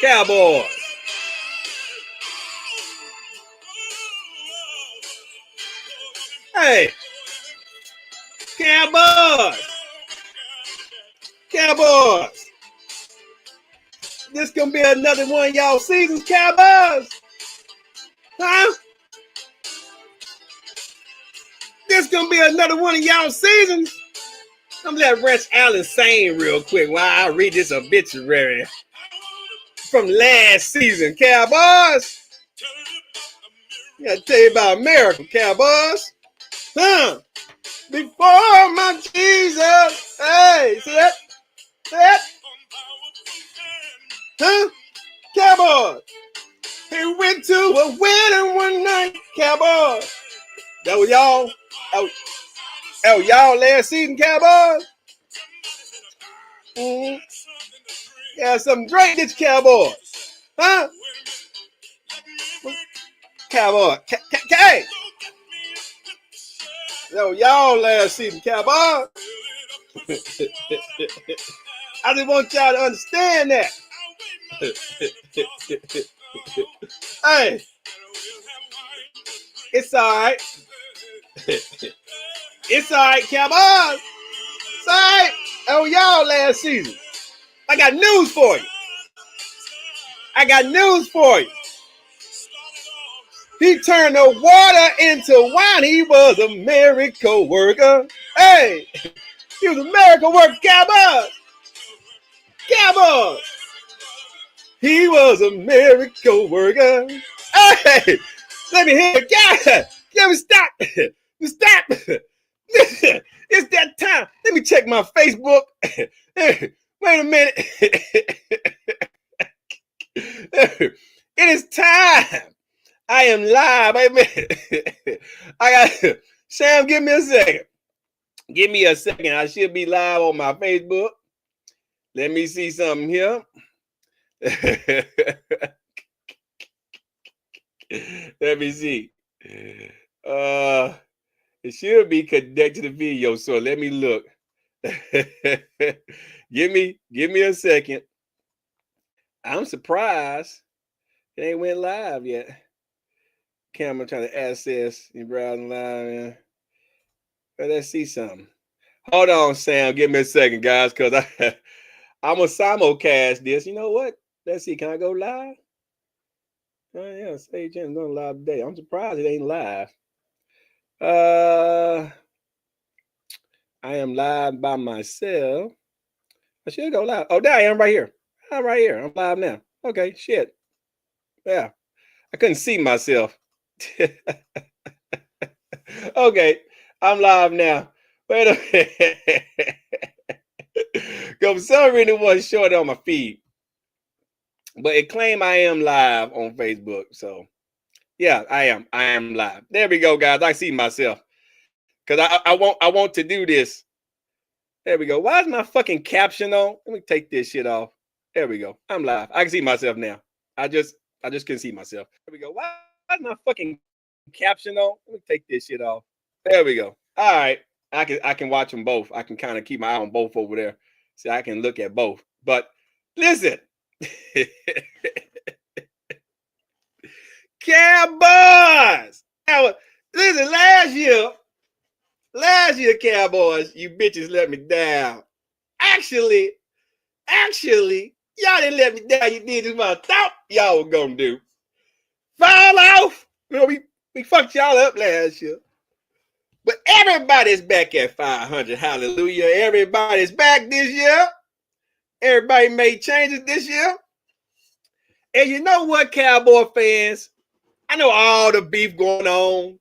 Cowboys. Hey, Cowboys. Cowboys. This gonna be another one of y'all seasons, Cowboys. Huh? This gonna be another one of y'all seasons. I'm gonna let Rex Allen sing real quick while I read this obituary from last season, Cowboys. I gotta tell you about America, Cowboys. Huh? Before my Jesus. Hey, see that? See that? Huh? Cowboys. He went to a wedding one night, Cowboys. That was y'all. Oh, y'all last season, Cowboys. Mm-hmm. Yeah, some drink this Cowboys. Huh? Cowboy. Hey! Yo, y'all last season, Cowboys. I just want y'all to understand that. Hey, it's all right. It's all right, Cowboys. It's all right. Oh, y'all last season. I got news for you. I got news for you. He turned the water into wine. He was a miracle worker. Hey, he was a miracle worker, Cowboys. Cowboys. He was a miracle worker. Hey, let me hear it. Let me stop. Stop. It's that time. Let me check my Facebook. Wait a minute. It is time. I am live. Wait a minute. I got Sam. Give me a second. Give me a second. I should be live on my Facebook. Let me see something here. Let me see. It should be connected to the video, so let me look. Give me a second. I'm surprised it ain't went live yet. Camera trying to access your browsing live, man. But let's see something. Hold on, Sam. Give me a second, guys, because I'm gonna simulcast this. You know what? Let's see. Can I go live? Oh yeah, Sage Jen's going live today. I'm surprised it ain't live. I am live by myself. I should go live. Oh, there I am right here. I'm right here. I'm live now. Okay, shit. Yeah. I couldn't see myself. Okay, I'm live now. Wait a minute. Because for some reason it wasn't showing on my feed. But it claimed I am live on Facebook. So yeah, I am live. There we go, guys. I see myself. Because I want to do this. There we go. Why is my fucking caption on? Let me take this shit off. There we go. I'm live. I can see myself now. I just can see myself. There we go. Why is my fucking caption on? Let me take this shit off. There we go. All right. I can watch them both. I can kind of keep my eye on both over there. So I can look at both. But listen. Cowboys. Listen, last year, Cowboys, you bitches let me down. Actually, y'all didn't let me down. You did just what I thought y'all were gonna do. Fall off. You know, we fucked y'all up last year. But everybody's back at 500. Hallelujah. Everybody's back this year. Everybody made changes this year. And you know what, Cowboy fans? I know all the beef going on.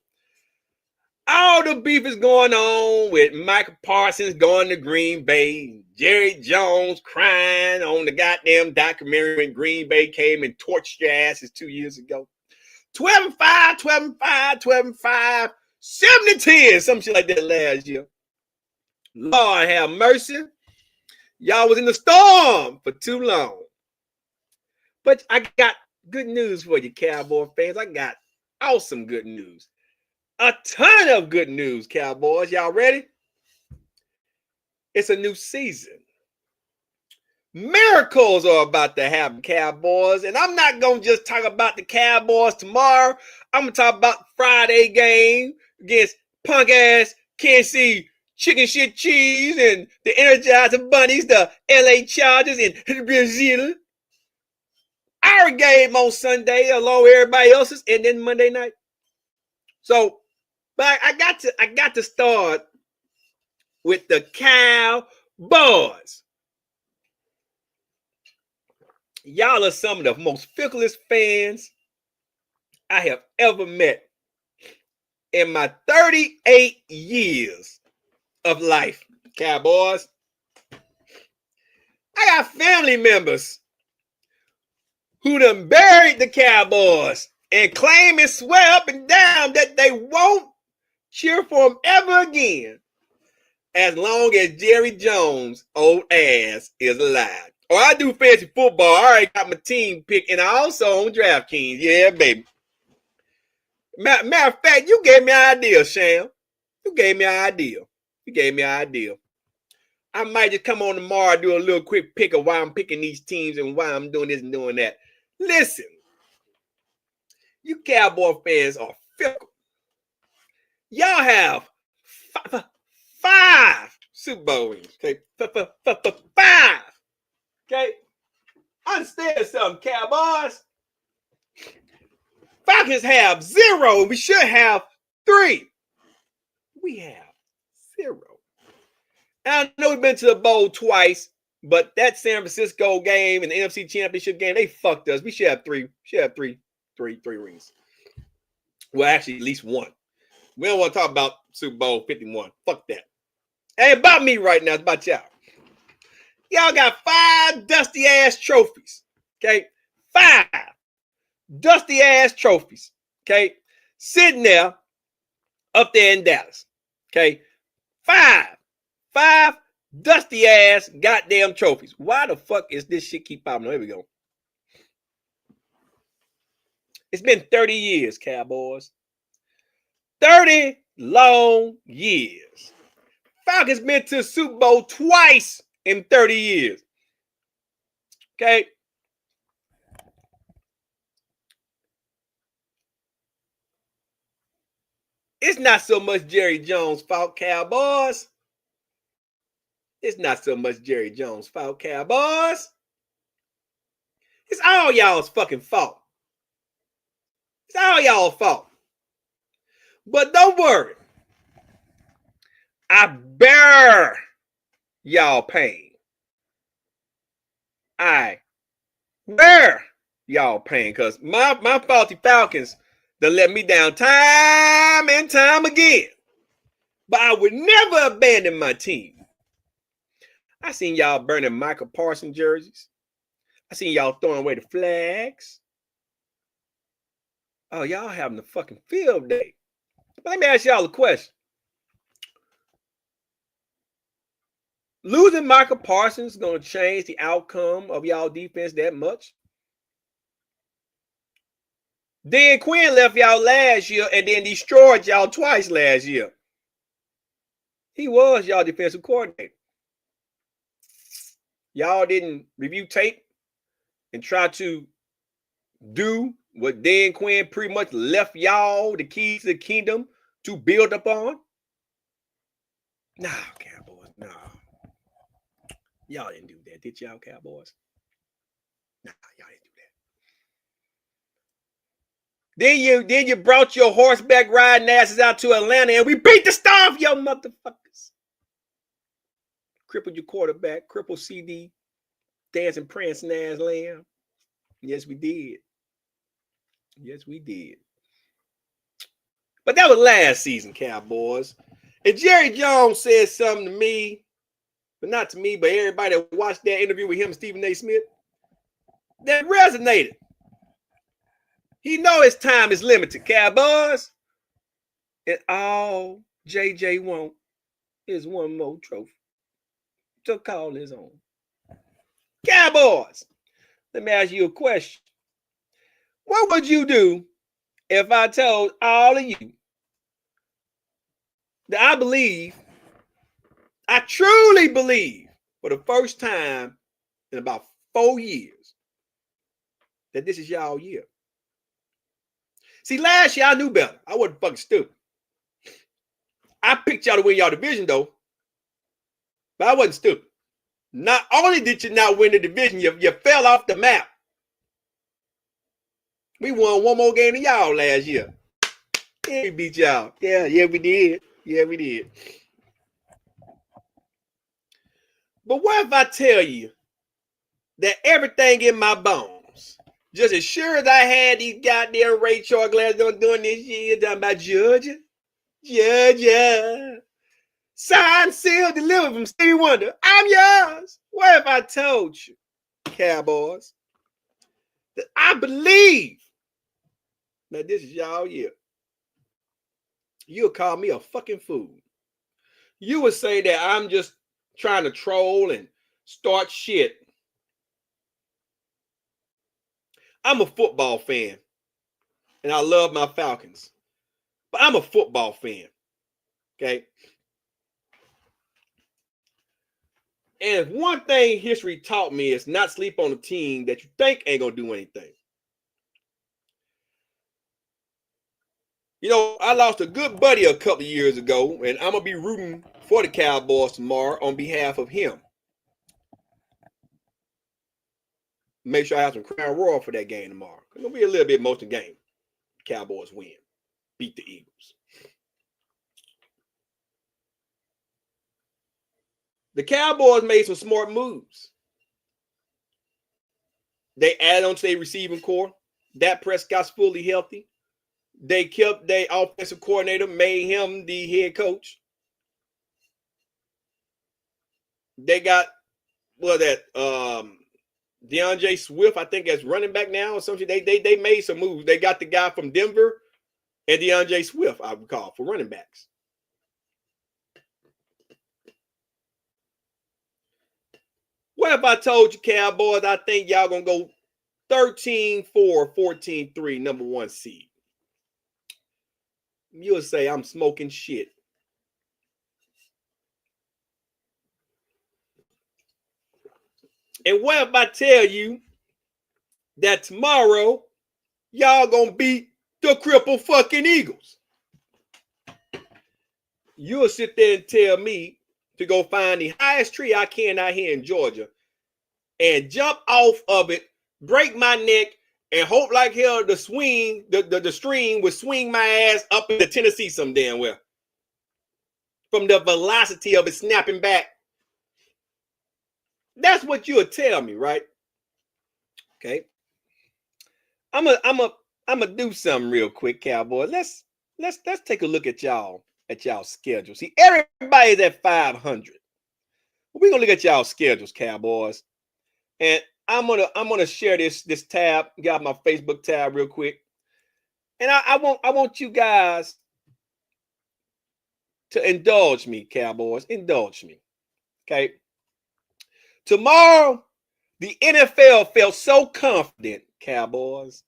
All the beef is going on with Michael Parsons going to Green Bay, Jerry Jones crying on the goddamn documentary when Green Bay came and torched your asses 2 years ago. 12-5, 12-5, 12-5, 70-10, some shit like that last year. Lord have mercy. Y'all was in the storm for too long. But I got good news for you, Cowboy fans. I got awesome good news. A ton of good news, Cowboys. Y'all ready? It's a new season. Miracles are about to happen, Cowboys. And I'm not going to just talk about the Cowboys tomorrow. I'm going to talk about the Friday game against punk ass Kansas City Chicken Shit Cheese and the Energizer Bunnies, the LA Chargers in Brazil. Our game on Sunday along with everybody else's, and then Monday night. So, but I got to start with the Cowboys. Y'all are some of the most ficklest fans I have ever met in my 38 years of life, Cowboys. I got family members who done buried the Cowboys and claim and swear up and down that they won't cheer for them ever again as long as Jerry Jones' old ass is alive. Or I do fancy football. I already got my team picked, and I also own DraftKings. Yeah, baby. Matter of fact, you gave me an idea, Sham. You gave me an idea. I might just come on tomorrow and do a little quick pick of why I'm picking these teams and why I'm doing this and doing that. Listen, you Cowboy fans are fickle. Y'all have five Super Bowl wins. Okay, five. Okay, understand something, Cowboys. Falcons have 0. We should have 3. We have 0. I know we've been to the bowl twice, but that San Francisco game and the NFC Championship game, they fucked us. We should have 3. Three rings. Well, actually, at least 1. We don't want to talk about Super Bowl 51. Fuck that. It ain't about me right now. It's about y'all. Y'all got 5 dusty ass trophies. Okay? 5 dusty ass trophies. Okay? Sitting there up there in Dallas. Okay? 5 dusty ass goddamn trophies. Why the fuck is this shit keep popping? There we go. It's been 30 years, Cowboys. 30 long years. Falcons been to the Super Bowl twice in 30 years. Okay? It's not so much Jerry Jones' fault, Cowboys. It's not so much Jerry Jones' fault, Cowboys. It's all y'all's fucking fault. It's all y'all's fault. But don't worry. I bear y'all pain. I bear y'all pain because my faulty Falcons done let me down time and time again. But I would never abandon my team. I seen y'all burning Michael Parsons jerseys. I seen y'all throwing away the flags. Oh, y'all having a fucking field day. But let me ask y'all a question. Losing Michael Parsons is going to change the outcome of y'all defense that much? Dan Quinn left y'all last year and then destroyed y'all twice last year. He was y'all defensive coordinator. Y'all didn't review tape and try to do what Dan Quinn pretty much left y'all the keys to the kingdom to build upon? Nah, Cowboys, nah. Y'all didn't do that, did y'all, Cowboys? Nah, y'all didn't do that. Then you brought your horseback riding asses out to Atlanta and we beat the star of your motherfuckers. Crippled your quarterback, crippled CD, dancing, prancing ass lamb. Yes, we did. Yes, we did. But that was last season, Cowboys. And Jerry Jones said something to me, but not to me, but everybody that watched that interview with him and Stephen A. Smith, that resonated. He know his time is limited, Cowboys. And all JJ want is one more trophy to call his own. Cowboys, let me ask you a question. What would you do if I told all of you that I truly believe, for the first time in about 4 years that this is y'all year. See, last year I knew better. I wasn't fucking stupid. I picked y'all to win y'all division though, but I wasn't stupid. Not only did you not win the division, you fell off the map. We won one more game than y'all last year. Yeah, we beat y'all. Yeah, we did. Yeah, we did. But what if I tell you that everything in my bones, just as sure as I had these goddamn Ray Charles glasses on doing this year, talking about Georgia, signed, sealed, delivered from Stevie Wonder, I'm yours. What if I told you, Cowboys, that I believe that this is y'all year? You'll call me a fucking fool. You would say that I'm just trying to troll and start shit. I'm a football fan, and I love my Falcons, but I'm a football fan, okay? And if one thing history taught me is not sleep on a team that you think ain't gonna do anything. You know, I lost a good buddy a couple of years ago, and I'm gonna be rooting for the Cowboys tomorrow on behalf of him. Make sure I have some Crown Royal for that game tomorrow. It's gonna be a little bit most of the game. Cowboys win, beat the Eagles. The Cowboys made some smart moves. They added on to their receiving core. Dak Prescott's fully healthy. They kept their offensive coordinator, made him the head coach. They got DeAndre Swift, I think, as running back now or something. They made some moves. They got the guy from Denver and DeAndre Swift, I would call, for running backs. What if I told you, Cowboys, I think y'all going to go 13-4, 14-3, number one seed? You'll say I'm smoking shit. And what if I tell you that tomorrow y'all gonna beat the crippled fucking Eagles? You'll sit there and tell me to go find the highest tree I can out here in Georgia and jump off of it, break my neck, and hope like hell the stream would swing my ass up into Tennessee some damn well. From the velocity of it snapping back. That's what you'll tell me, right? Okay. I'm gonna do something real quick, Cowboys. Let's take a look at y'all schedule. See, everybody's at 500. We're gonna look at y'all schedules, Cowboys. And I'm gonna share this tab, got my Facebook tab real quick. And I want you guys to indulge me, Cowboys. Indulge me. Okay. Tomorrow, the NFL felt so confident, Cowboys.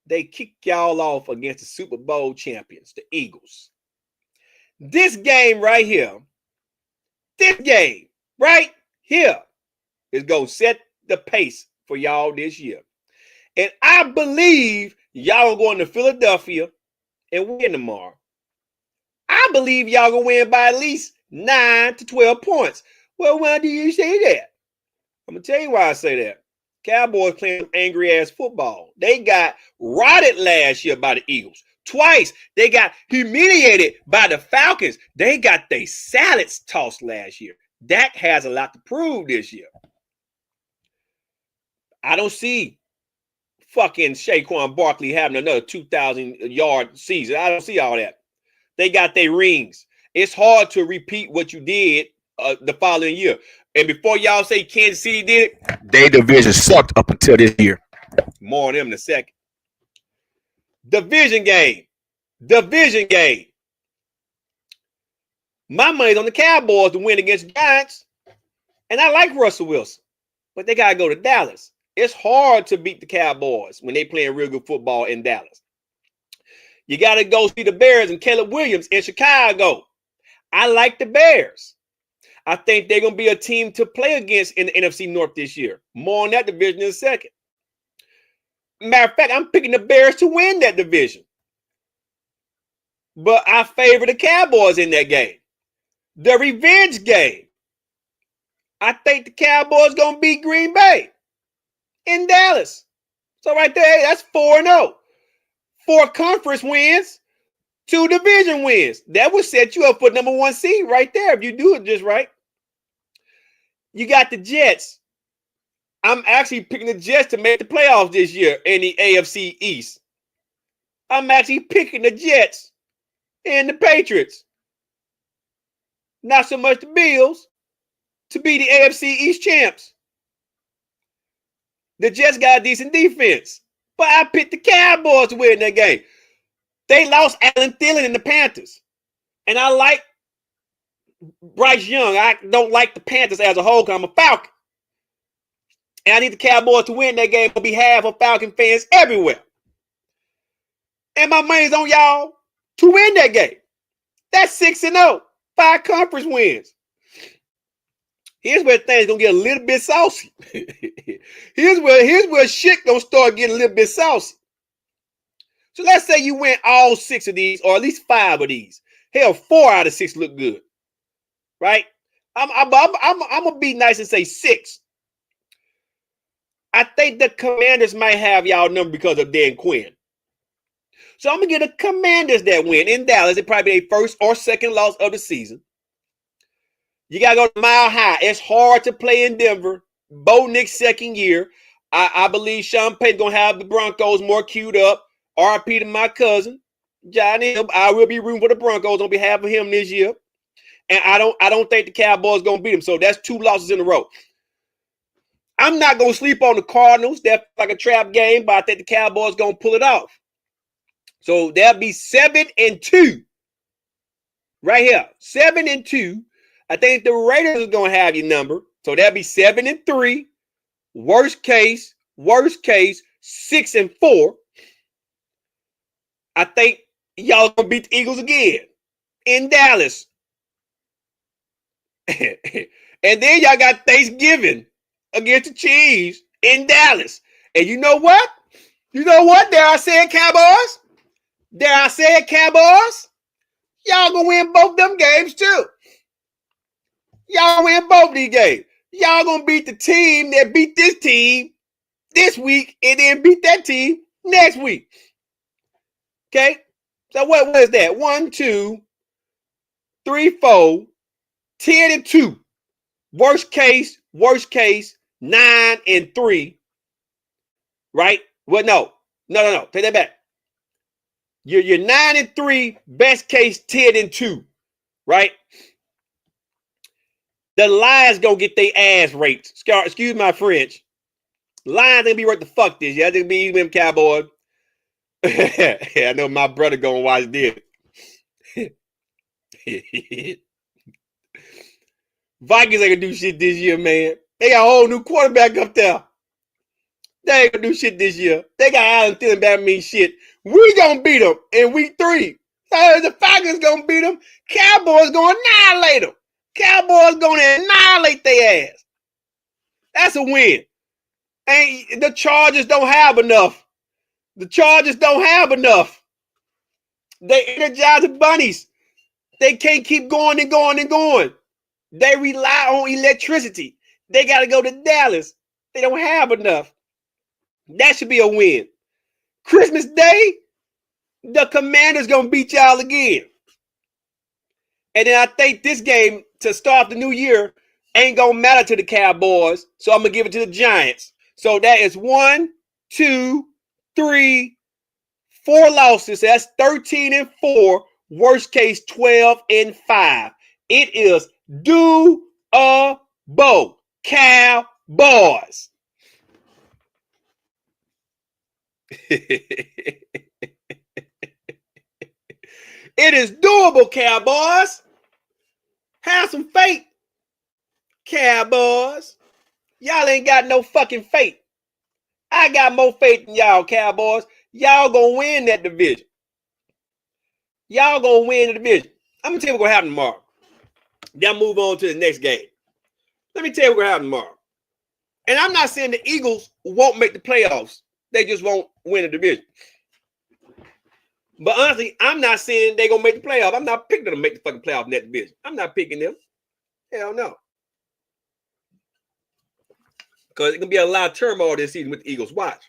They kicked y'all off against the Super Bowl champions, the Eagles. This game right here is going to set the pace for y'all this year. And I believe y'all are going to Philadelphia and win tomorrow. I believe y'all going to win by at least 9 to 12 points. Well, why do you say that? I'm going to tell you why I say that. Cowboys playing angry-ass football. They got rotted last year by the Eagles. Twice, they got humiliated by the Falcons. They got their salads tossed last year. Dak has a lot to prove this year. I don't see fucking Saquon Barkley having another 2,000-yard season. I don't see all that. They got their rings. It's hard to repeat what you did the following year. And before y'all say Kansas City did it, their division sucked up until this year. More on them in a second. Division game. My money's on the Cowboys to win against the Giants. And I like Russell Wilson. But they got to go to Dallas. It's hard to beat the Cowboys when they playing real good football in Dallas. You got to go see the Bears and Caleb Williams in Chicago. I like the Bears. I think they're going to be a team to play against in the NFC North this year. More on that division in a second. Matter of fact, I'm picking the Bears to win that division. But I favor the Cowboys in that game. The revenge game. I think the Cowboys going to beat Green Bay in Dallas. So right there, that's 4-0. 4 conference wins, 2 division wins. That would set you up for number 1 seed right there if you do it just right. You got the Jets. I'm actually picking the Jets to make the playoffs this year in the AFC East. I'm actually picking the Jets and the Patriots. Not so much the Bills to be the AFC East champs. The Jets got a decent defense, but I picked the Cowboys to win that game. They lost Alan Thielen and the Panthers. And I like Bryce Young. I don't like the Panthers as a whole because I'm a Falcon. And I need the Cowboys to win that game on behalf of Falcon fans everywhere. And my money's on y'all to win that game. That's 6-0. 5 conference wins. Here's where things gonna get a little bit saucy. here's where shit gonna start getting a little bit saucy. So let's say you win all 6 of these, or at least 5 of these. Hell, 4 out of 6 look good, right? I'm gonna be nice and say 6. I think the Commanders might have y'all number because of Dan Quinn. So I'm gonna get the Commanders that win in Dallas. It probably be their first or second loss of the season. You got to go to Mile High. It's hard to play in Denver. Bo Nick's second year. I believe Sean Payton's going to have the Broncos more queued up. RIP to my cousin, Johnny. I will be rooting for the Broncos on behalf of him this year. And I don't think the Cowboys going to beat them. So that's 2 losses in a row. I'm not going to sleep on the Cardinals. That's like a trap game, but I think the Cowboys going to pull it off. So that'll be 7-2. Right here. 7-2. I think the Raiders is going to have your number. So that'll be 7-3. Worst case, 6-4. I think y'all going to beat the Eagles again in Dallas. And then y'all got Thanksgiving against the Chiefs in Dallas. And you know what? Dare I say it, Cowboys? Y'all going to win both them games too. Y'all win both these games. Y'all gonna beat the team that beat this team this week and then beat that team next week. Okay? So what is that? 1, 2, 3, 4, 10-2. Worst case, 9-3. Right? Well, no. Take that back. You're 9-3, best case 10-2. Right? The Lions gonna get their ass raped. Excuse my French. Lions gonna be right the fuck this. Yeah, they be them Cowboys. Yeah, I know my brother gonna watch this. Vikings ain't gonna do shit this year, man. They got a whole new quarterback up there. They ain't gonna do shit this year. They got Allen Thielen back mean shit. We gonna beat them in week 3. The Falcons gonna beat them. Cowboys gonna annihilate them. Cowboys gonna annihilate their ass. That's a win. And the Chargers don't have enough. They energize the bunnies. They can't keep going and going and going. They rely on electricity. They got to go to Dallas. They don't have enough. That should be a win. Christmas Day, the Commanders gonna beat y'all again. And then I think this game to start the new year ain't gonna matter to the Cowboys. So I'm gonna give it to the Giants. So that is 1, 2, 3, 4 losses. That's 13-4. Worst case 12-5. It is do-a-bo Cowboys. It is doable, Cowboys. Have some faith, Cowboys. Y'all ain't got no fucking faith. I got more faith than y'all, Cowboys. Y'all gonna win that division. I'm gonna tell you what's gonna happen tomorrow. Then move on to the next game. Let me tell you what's going to happen tomorrow. And I'm not saying the Eagles won't make the playoffs. They just won't win the division. But honestly, I'm not saying they're going to make the playoff. I'm not picking them to make the fucking playoff in that division. I'm not picking them. Hell no. Because it's going to be a lot of turmoil this season with the Eagles. Watch.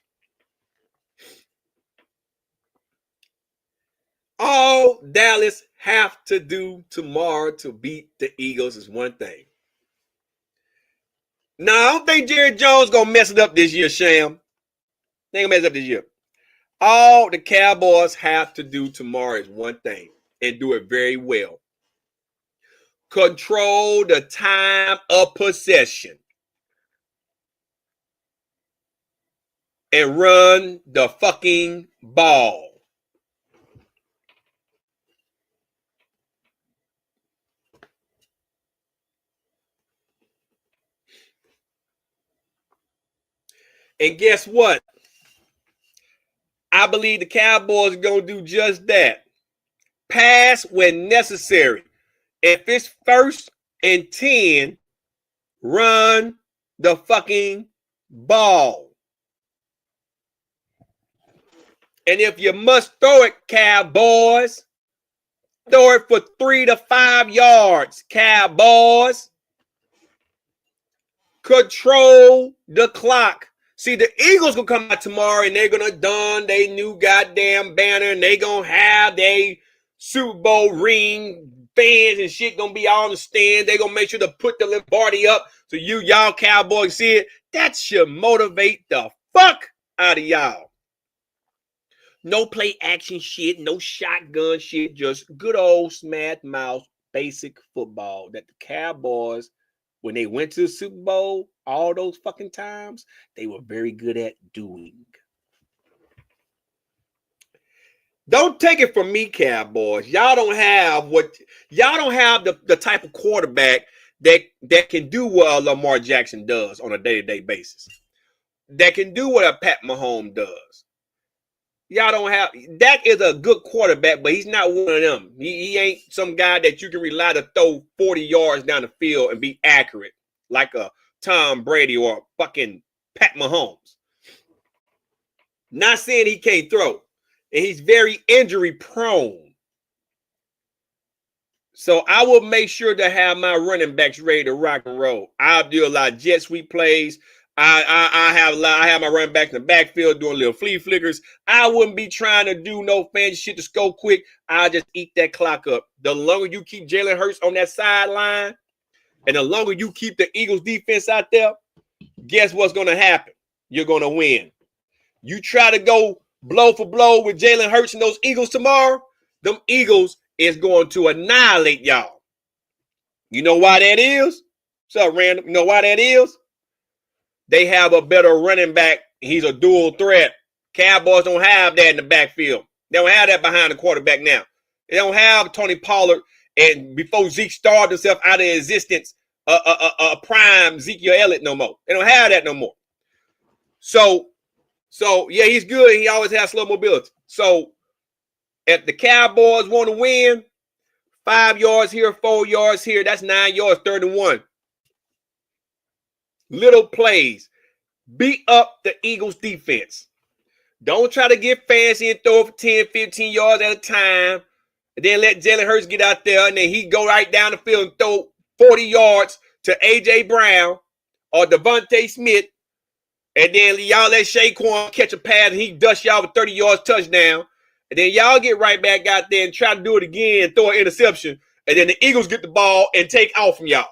All Dallas have to do tomorrow to beat the Eagles is one thing. Now, I don't think Jerry Jones going to mess it up this year, Sham. They ain't going to mess it up this year. All the Cowboys have to do tomorrow is one thing, and do it very well. Control the time of possession. And run the fucking ball. And guess what? I believe the Cowboys are going to do just that. Pass when necessary. If it's 1st and 10, run the fucking ball. And if you must throw it, Cowboys, throw it for 3 to 5 yards, Cowboys. Control the clock. See, the Eagles gonna come out tomorrow and they're gonna don their new goddamn banner and they gonna have their Super Bowl ring, fans and shit gonna be all in the stand. They gonna make sure to put the Lombardi up so y'all Cowboys see it. That should motivate the fuck out of y'all. No play action shit, no shotgun shit, just good old smash mouth basic football that the Cowboys, when they went to the Super Bowl, all those fucking times, they were very good at doing. Don't take it from me, Cowboys. Y'all don't have the type of quarterback that can do what Lamar Jackson does on a day-to-day basis. That can do what a Pat Mahomes does. Y'all don't have, Dak is a good quarterback, but he's not one of them. He ain't some guy that you can rely to throw 40 yards down the field and be accurate like a Tom Brady or a fucking Pat Mahomes. Not saying he can't throw. And he's very injury prone. So I will make sure to have my running backs ready to rock and roll. I'll do a lot of jet sweep plays. I have my running back in the backfield doing little flea flickers. I wouldn't be trying to do no fancy shit to score quick. I'll just eat that clock up. The longer you keep Jalen Hurts on that sideline, and the longer you keep the Eagles defense out there, guess what's going to happen? You're going to win. You try to go blow for blow with Jalen Hurts and those Eagles tomorrow, them Eagles is going to annihilate y'all. You know why that is? What's up, Random? You know why that is? They have a better running back. He's a dual threat. Cowboys don't have that in the backfield. They don't have that behind the quarterback now. They don't have Tony Pollard, and before Zeke starved himself out of existence, a prime Ezekiel Elliott no more. They don't have that no more. So yeah, he's good. He always has slow mobility. So if the Cowboys want to win, 5 yards here, 4 yards here, that's 9 yards, 31. Little plays. Beat up the Eagles defense. Don't try to get fancy and throw for 10, 15 yards at a time. And then let Jalen Hurts get out there and then he go right down the field and throw 40 yards to A.J. Brown or Devontae Smith. And then y'all let Saquon catch a pass and he dust y'all for 30 yards touchdown. And then y'all get right back out there and try to do it again and throw an interception. And then the Eagles get the ball and take off from y'all.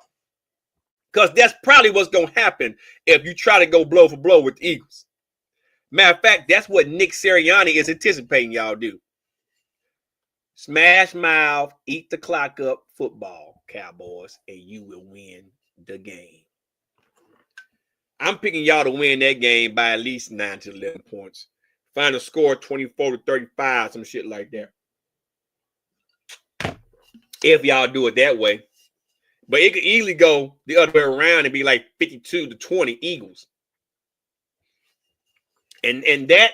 Because that's probably what's going to happen if you try to go blow for blow with the Eagles. Matter of fact, that's what Nick Sirianni is anticipating y'all do. Smash mouth, eat the clock up football, Cowboys, and you will win the game. I'm picking y'all to win that game by at least 9 to 11 points. Final score 24 to 35, some shit like that. If y'all do it that way. But it could easily go the other way around and be like 52 to 20 Eagles. And that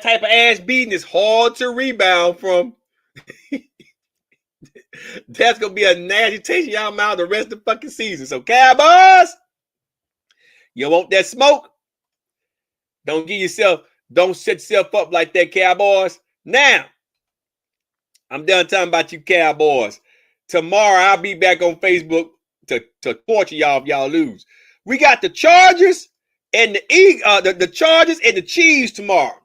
type of ass beating is hard to rebound from. That's going to be a nasty taste in y'all mouth the rest of the fucking season. So, Cowboys, you want that smoke? Don't set yourself up like that, Cowboys. Now, I'm done talking about you Cowboys. Tomorrow, I'll be back on Facebook to torture y'all if y'all lose. We got the Chargers and the Chargers and the Chiefs tomorrow.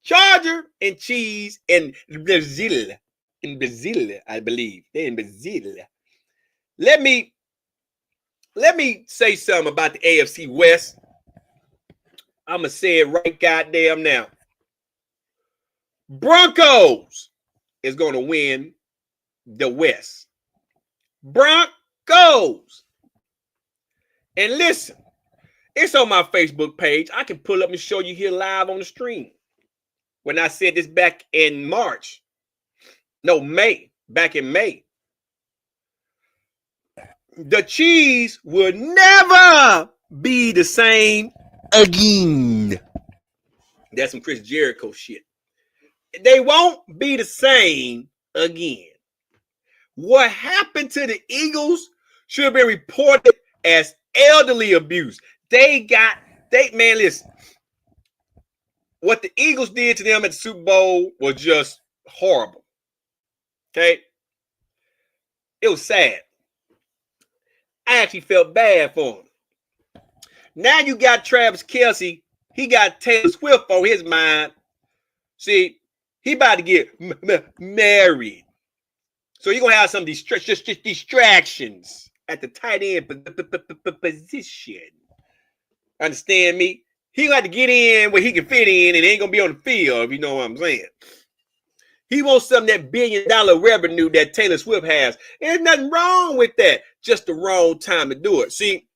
Charger and Cheese in Brazil. In Brazil, I believe. They're in Brazil. Let me say something about the AFC West. I'm going to say it right goddamn now. Broncos is going to win the West. Broncos. And listen, it's on my Facebook page. I can pull up and show you here live on the stream. When I said this back in March. No, May. Back in May. The Chiefs will never be the same again. That's some Chris Jericho shit. They won't be the same again. What happened to the Eagles should have been reported as elderly abuse. Man, listen. What the Eagles did to them at the Super Bowl was just horrible. Okay? It was sad. I actually felt bad for him. Now you got Travis Kelce. He got Taylor Swift on his mind. See, he about to get married. So you're going to have some distractions at the tight end position. Understand me? He got to get in where he can fit in and ain't going to be on the field, if you know what I'm saying. He wants some of that $1 billion revenue that Taylor Swift has. There's nothing wrong with that. Just the wrong time to do it. See,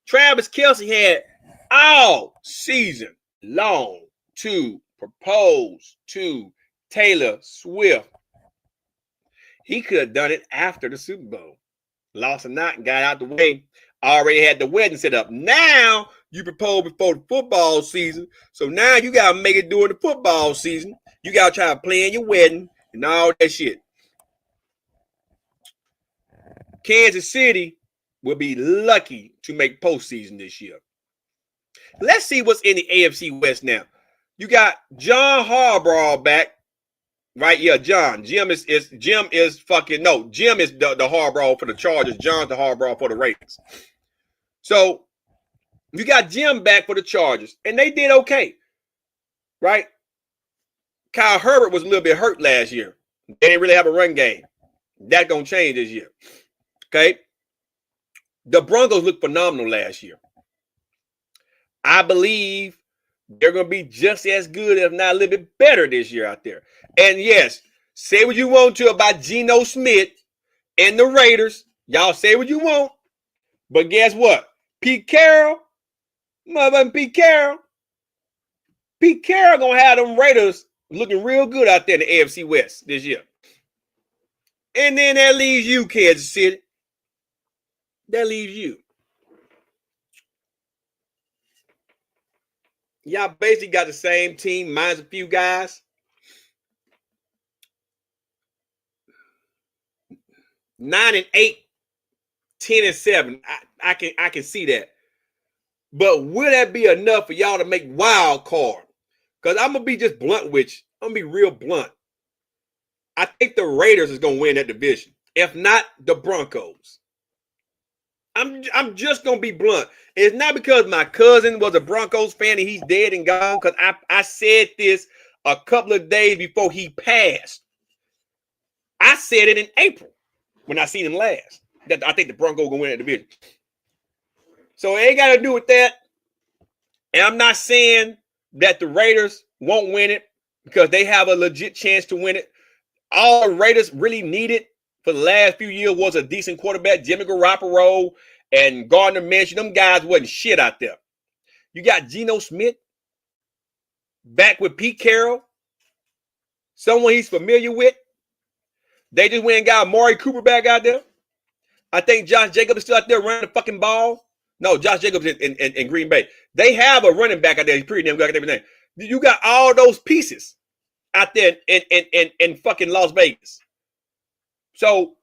Travis Kelce had all season long to propose to Taylor Swift. He could have done it after the Super Bowl. Lost or not, got out the way. Already had the wedding set up. Now you propose before the football season. So now you got to make it during the football season. You got to try to plan your wedding and all that shit. Kansas City will be lucky to make postseason this year. Let's see what's in the AFC West now. You got John Harbaugh back. Right, yeah, Jim is the Harbaugh for the Chargers. John's the Harbaugh for the Raiders. So you got Jim back for the Chargers, and they did okay, right? Kyle Herbert was a little bit hurt last year. They didn't really have a run game. That's gonna change this year. Okay, the Broncos looked phenomenal last year. I believe they're gonna be just as good, if not a little bit better, this year out there. And yes, say what you want to about Geno Smith and the Raiders. Y'all say what you want. But guess what? Pete Carroll gonna have them Raiders looking real good out there in the AFC West this year. And then that leaves you, Kansas City. That leaves you. Y'all basically got the same team, minus a few guys. 9-8, 10-7. I can see that. But will that be enough for y'all to make wild card? Because I'm gonna be just blunt with you. I'm gonna be real blunt. I think the Raiders is gonna win that division. If not, the Broncos. I'm just gonna be blunt. It's not because my cousin was a Broncos fan and he's dead and gone. Because I said this a couple of days before he passed. I said it in April when I seen him last. That I think the Broncos gonna win that division. So it ain't got to do with that. And I'm not saying that the Raiders won't win it because they have a legit chance to win it. All the Raiders really needed for the last few years was a decent quarterback. Jimmy Garoppolo and Gardner Minshew. Them guys wasn't shit out there. You got Geno Smith back with Pete Carroll, someone he's familiar with. They just went and got Amari Cooper back out there. I think Josh Jacobs is still out there running the fucking ball. No, Josh Jacobs in Green Bay. They have a running back out there. He's pretty damn good at everything. You got all those pieces out there in fucking Las Vegas. So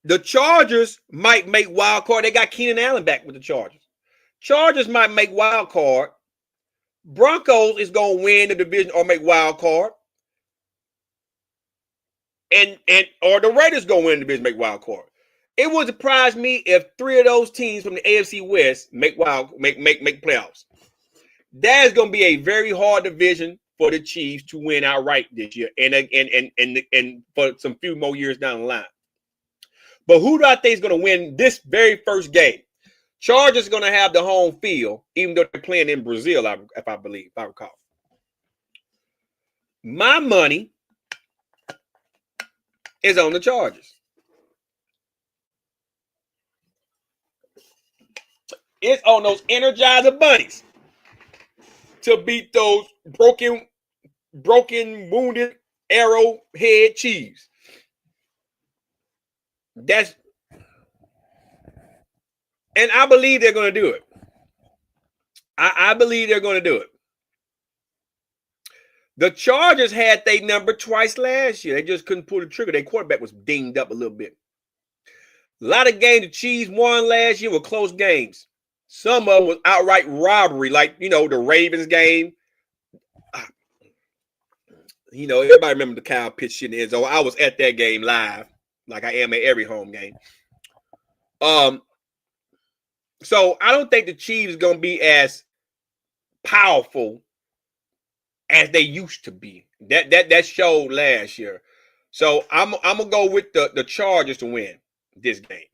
the Chargers might make wild card. They got Keenan Allen back with the Chargers. Chargers might make wild card. Broncos is going to win the division or make wild card. And or the Raiders going to win the division, make wild card. It would surprise me if 3 of those teams from the AFC West make playoffs. That is going to be a very hard division for the Chiefs to win outright this year, and for some few more years down the line. But who do I think is going to win this very first game? Chargers are going to have the home field, even though they're playing in Brazil, if I recall. My money is on the Chargers. It's on those Energizer Bunnies to beat those broken, wounded, arrowhead Chiefs. And I believe they're going to do it. I believe they're going to do it. The Chargers had their number twice last year. They just couldn't pull the trigger. Their quarterback was dinged up a little bit. A lot of games the Chiefs won last year were close games. Some of them was outright robbery, like, the Ravens game. Everybody remember the Kyle Pitts shit in the end zone. I was at that game live, like I am at every home game. So I don't think the Chiefs are going to be as powerful as they used to be. That showed last year. So I'm gonna go with the Chargers to win this game.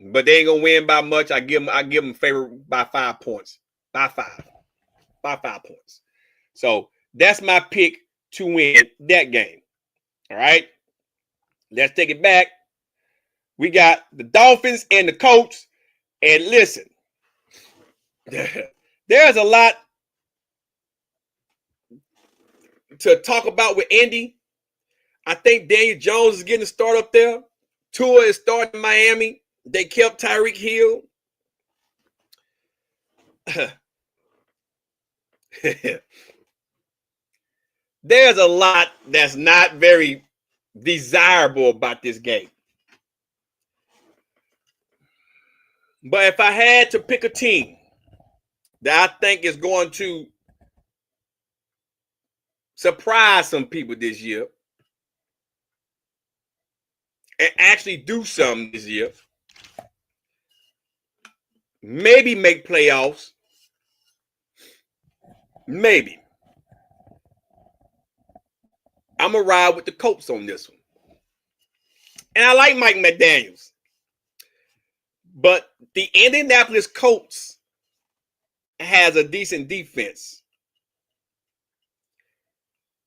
But they ain't gonna win by much. I give them favor by 5 points. By 5 points. So that's my pick to win that game. All right. Let's take it back. We got the Dolphins and the Colts. And listen, there's a lot to talk about with Indy. I think Daniel Jones is getting a start up there. Tua is starting in Miami. They kept Tyreek Hill. There's a lot that's not very desirable about this game. But if I had to pick a team that I think is going to surprise some people this year and actually do something this year, maybe make playoffs, maybe, I'm going to ride with the Colts on this one. And I like Mike McDaniels. But the Indianapolis Colts has a decent defense.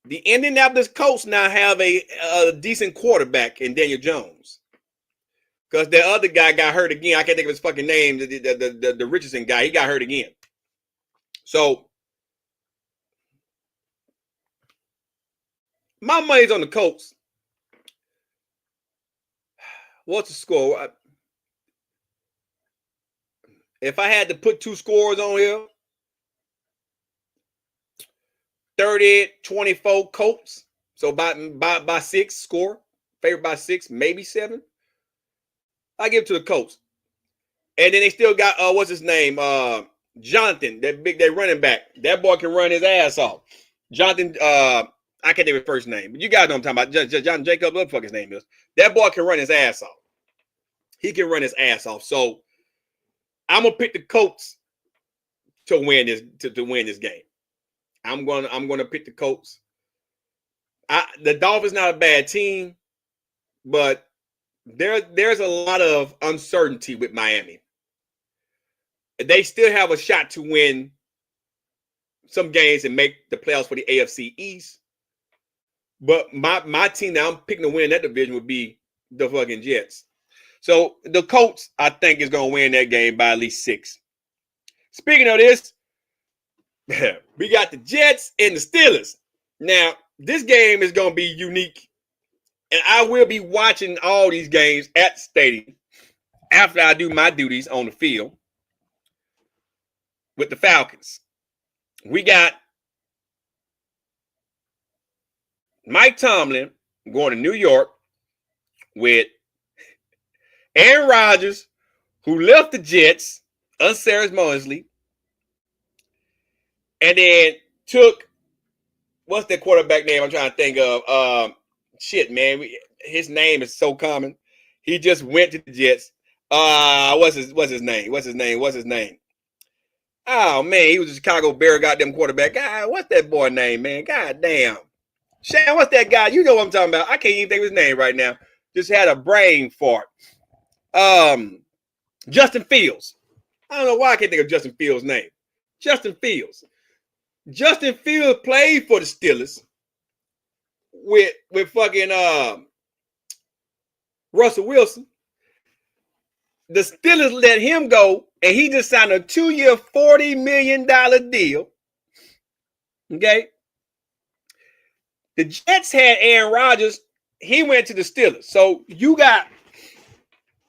The Indianapolis Colts now have a decent quarterback in Daniel Jones. Because the other guy got hurt again. I can't think of his fucking name. The Richardson guy, he got hurt again. So my money's on the Colts. What's the score? If I had to put two scores on here, 30-24 Colts. So by 6 score. Favored by 6, maybe 7. I give it to the Colts. And then they still got what's his name? Jonathan, that running back. That boy can run his ass off. Jonathan, I can't think of his first name, but you guys know what I'm talking about. Jonathan Jacob, what the fuck his name is. That boy can run his ass off. He can run his ass off. So I'm gonna pick the Colts to win this to win this game. I'm gonna pick the Colts. The Dolphins not a bad team, but there's a lot of uncertainty with Miami. They still have a shot to win some games and make the playoffs for the AFC East. But my team that I'm picking to win that division would be the fucking Jets. So the Colts, I think, is going to win that game by at least 6. Speaking of this, we got the Jets and the Steelers. Now, this game is going to be unique. And I will be watching all these games at the stadium after I do my duties on the field with the Falcons. We got Mike Tomlin I'm going to New York with Aaron Rodgers, who left the Jets unceremoniously, and then took, what's that quarterback name I'm trying to think of? Shit, man. His name is so common. He just went to the Jets. What's his name? Oh, man, he was a Chicago Bear goddamn quarterback. God, what's that boy name, man? God damn. Shan, what's that guy? You know what I'm talking about. I can't even think of his name right now. Just had a brain fart. Justin Fields. I don't know why I can't think of Justin Fields' name. Justin Fields. Justin Fields played for the Steelers with fucking Russell Wilson. The Steelers let him go, and he just signed a 2-year, $40 million deal. Okay? The Jets had Aaron Rodgers. He went to the Steelers. So you got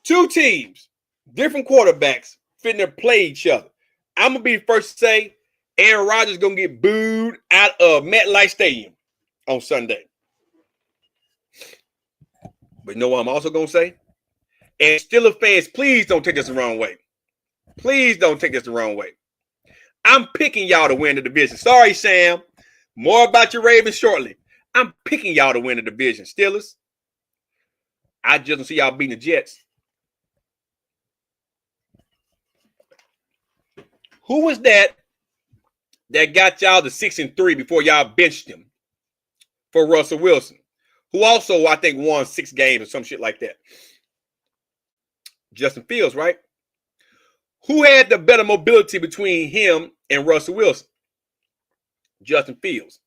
two teams, different quarterbacks, fitting to play each other. I'm going to be the first to say Aaron Rodgers is going to get booed out of MetLife Stadium on Sunday. But you know what I'm also going to say? And Steelers fans, please don't take this the wrong way. Please don't take this the wrong way. I'm picking y'all to win the division. Sorry, Sam. More about your Ravens shortly. I'm picking y'all to win the division. Steelers, I just don't see y'all beating the Jets. Who was that got y'all to 6-3 before y'all benched him for Russell Wilson, who also, I think, won 6 games or some shit like that? Justin Fields, right? Who had the better mobility between him and Russell Wilson? Justin Fields.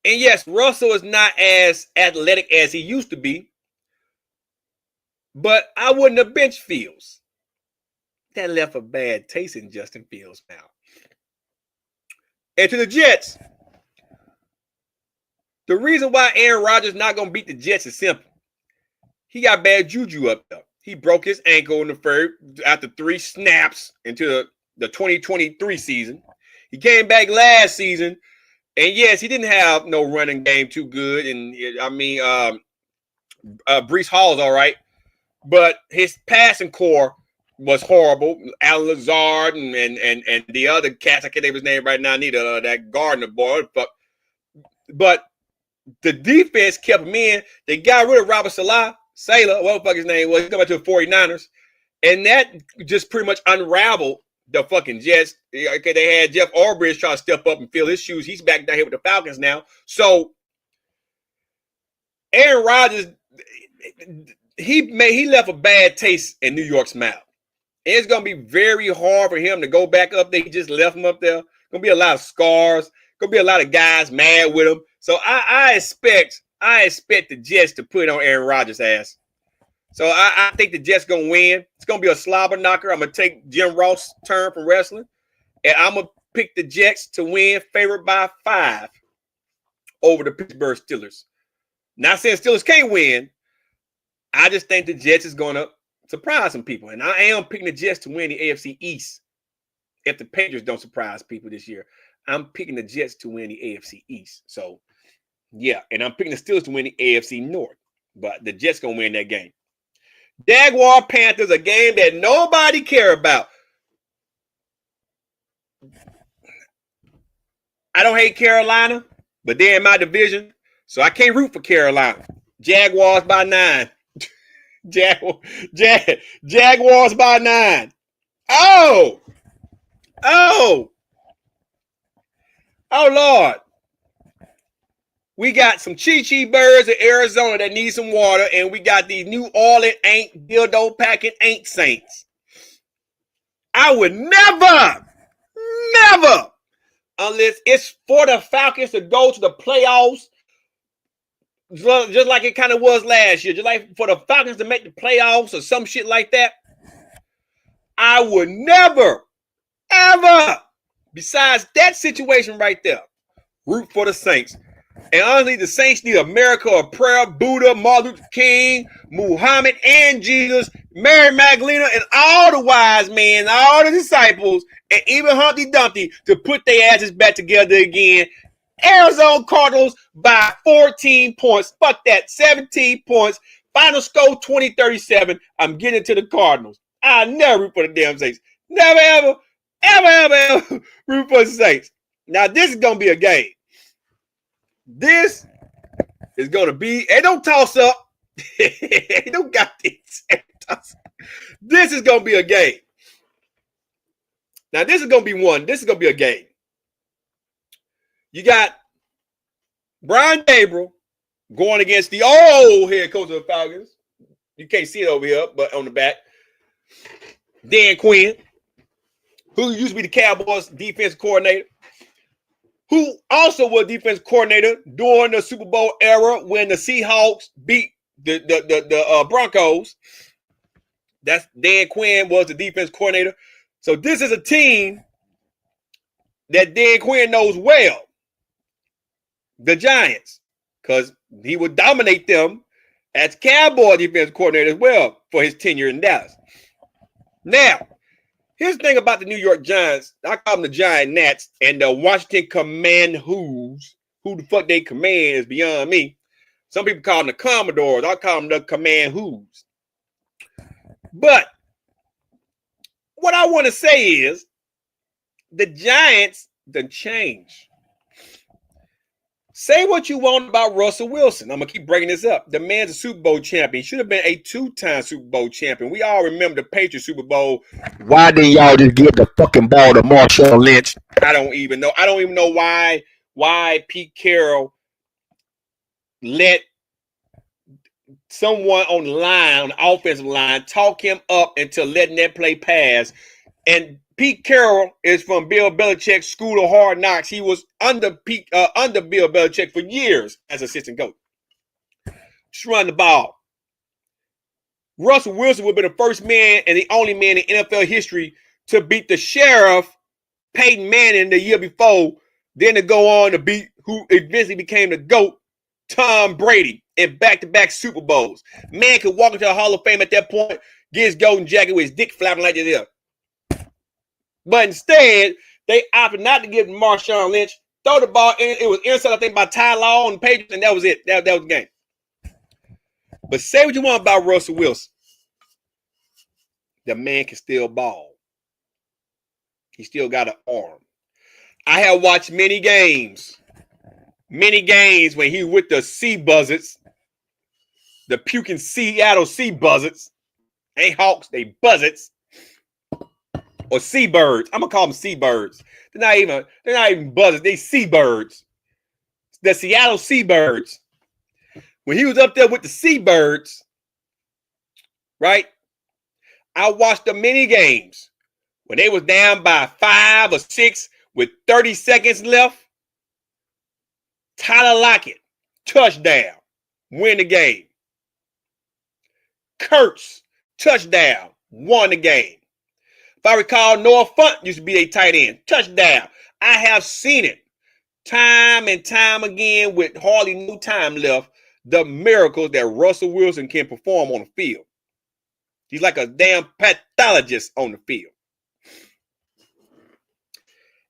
And yes, Russell is not as athletic as he used to be, but I wouldn't have benched Fields. That left a bad taste in Justin Fields' mouth. And to the Jets, the reason why Aaron Rodgers is not going to beat the Jets is simple. He got bad juju up there. He broke his ankle in the first after 3 snaps into the 2023 season. He came back last season, and yes, he didn't have no running game too good. And I mean, Breece Hall's all right, but his passing core was horrible. Alan Lazard and the other cats, I can't name his name right now, neither that Gardner boy. But the defense kept him in. They got rid of Robert Saylor, what the fuck his name was. He's coming to the 49ers. And that just pretty much unraveled the fucking Jets. Okay, they had Jeff Albridge trying to step up and fill his shoes. He's back down here with the Falcons now. So Aaron Rodgers, he left a bad taste in New York's mouth. And it's going to be very hard for him to go back up there. He just left him up there. Going to be a lot of scars. Going to be a lot of guys mad with him. So I expect the Jets to put it on Aaron Rodgers' ass. So I think the Jets going to win. It's going to be a slobber knocker. I'm going to take Jim Ross' turn from wrestling. And I'm going to pick the Jets to win, favored by 5 over the Pittsburgh Steelers. Not saying Steelers can't win. I just think the Jets is going to surprise some people. And I am picking the Jets to win the AFC East. If the Patriots don't surprise people this year, I'm picking the Jets to win the AFC East. So, yeah. And I'm picking the Steelers to win the AFC North. But the Jets going to win that game. Jaguar Panthers, a game that nobody care about. I don't hate Carolina, but they're in my division, so I can't root for Carolina. Jaguars by 9. Jaguars by 9. Oh, Lord. We got some Chi-Chi birds in Arizona that need some water, and we got these New Orleans ain't dildo packing ain't saints. I would never, unless it's for the Falcons to go to the playoffs, just like it kind of was last year, just like for the Falcons to make the playoffs or some shit like that, I would never, ever, besides that situation right there, root for the Saints. And honestly, the Saints need a miracle of prayer, Buddha, Martin Luther King, Muhammad, and Jesus, Mary Magdalene, and all the wise men, all the disciples, and even Humpty Dumpty to put their asses back together again Arizona Cardinals by 14 points. Fuck that. 17 points. Final score 20-37. I'm getting to the Cardinals. I never root for the damn Saints. Never, ever root for the Saints. Now, this is going to be a game. This is going to be, and don't toss up. Don't got this. This is going to be a game. Now, this is going to be one. This is going to be a game. You got Brian Gabriel going against the old head coach of the Falcons. You can't see it over here, but on the back. Dan Quinn, who used to be the Cowboys defense coordinator, who also was defense coordinator during the Super Bowl era when the Seahawks beat the Broncos. That's Dan Quinn was the defense coordinator. So this is a team that Dan Quinn knows well, the Giants, because he would dominate them as Cowboy defense coordinator as well for his tenure in Dallas. Now, here's the thing about the New York Giants. I call them the Giant Gnats, and the Washington Command Who's. Who the fuck they command is beyond me. Some people call them the Commodores. I call them the Command Who's. But what I want to say is the Giants done changed. Say what you want about Russell Wilson. I'm going to keep bringing this up. The man's a Super Bowl champion. He should have been a 2-time Super Bowl champion. We all remember the Patriots Super Bowl. Why didn't y'all just give the fucking ball to Marshawn Lynch? I don't even know. I don't even know why Pete Carroll let someone on the line, on the offensive line, talk him up into letting that play pass. And Pete Carroll is from Bill Belichick's School of Hard Knocks. He was under Bill Belichick for years as assistant coach. Just run the ball. Russell Wilson would have been the first man and the only man in NFL history to beat the sheriff, Peyton Manning, the year before, then to go on to beat who eventually became the GOAT, Tom Brady, in back-to-back Super Bowls. Man could walk into the Hall of Fame at that point, get his golden jacket with his dick flapping like this. But instead, they opted not to give Marshawn Lynch, throw the ball in. It was inside, I think, by Ty Law and the Patriots, and that was it. That was the game. But say what you want about Russell Wilson. The man can still ball. He still got an arm. I have watched many games when he with the Sea Buzzards, the puking Seattle Sea Buzzards. Ain't Hawks, they Buzzards. Or seabirds. I'm gonna call them seabirds. They're not even buzzards. They seabirds. The Seattle Seabirds. When he was up there with the Seabirds, right? I watched the mini games when they was down by 5 or 6 with 30 seconds left. Tyler Lockett, touchdown, win the game. Kurtz, touchdown, won the game. If I recall, Noah Fant used to be a tight end. Touchdown. I have seen it time and time again with hardly no time left, the miracles that Russell Wilson can perform on the field. He's like a damn pathologist on the field.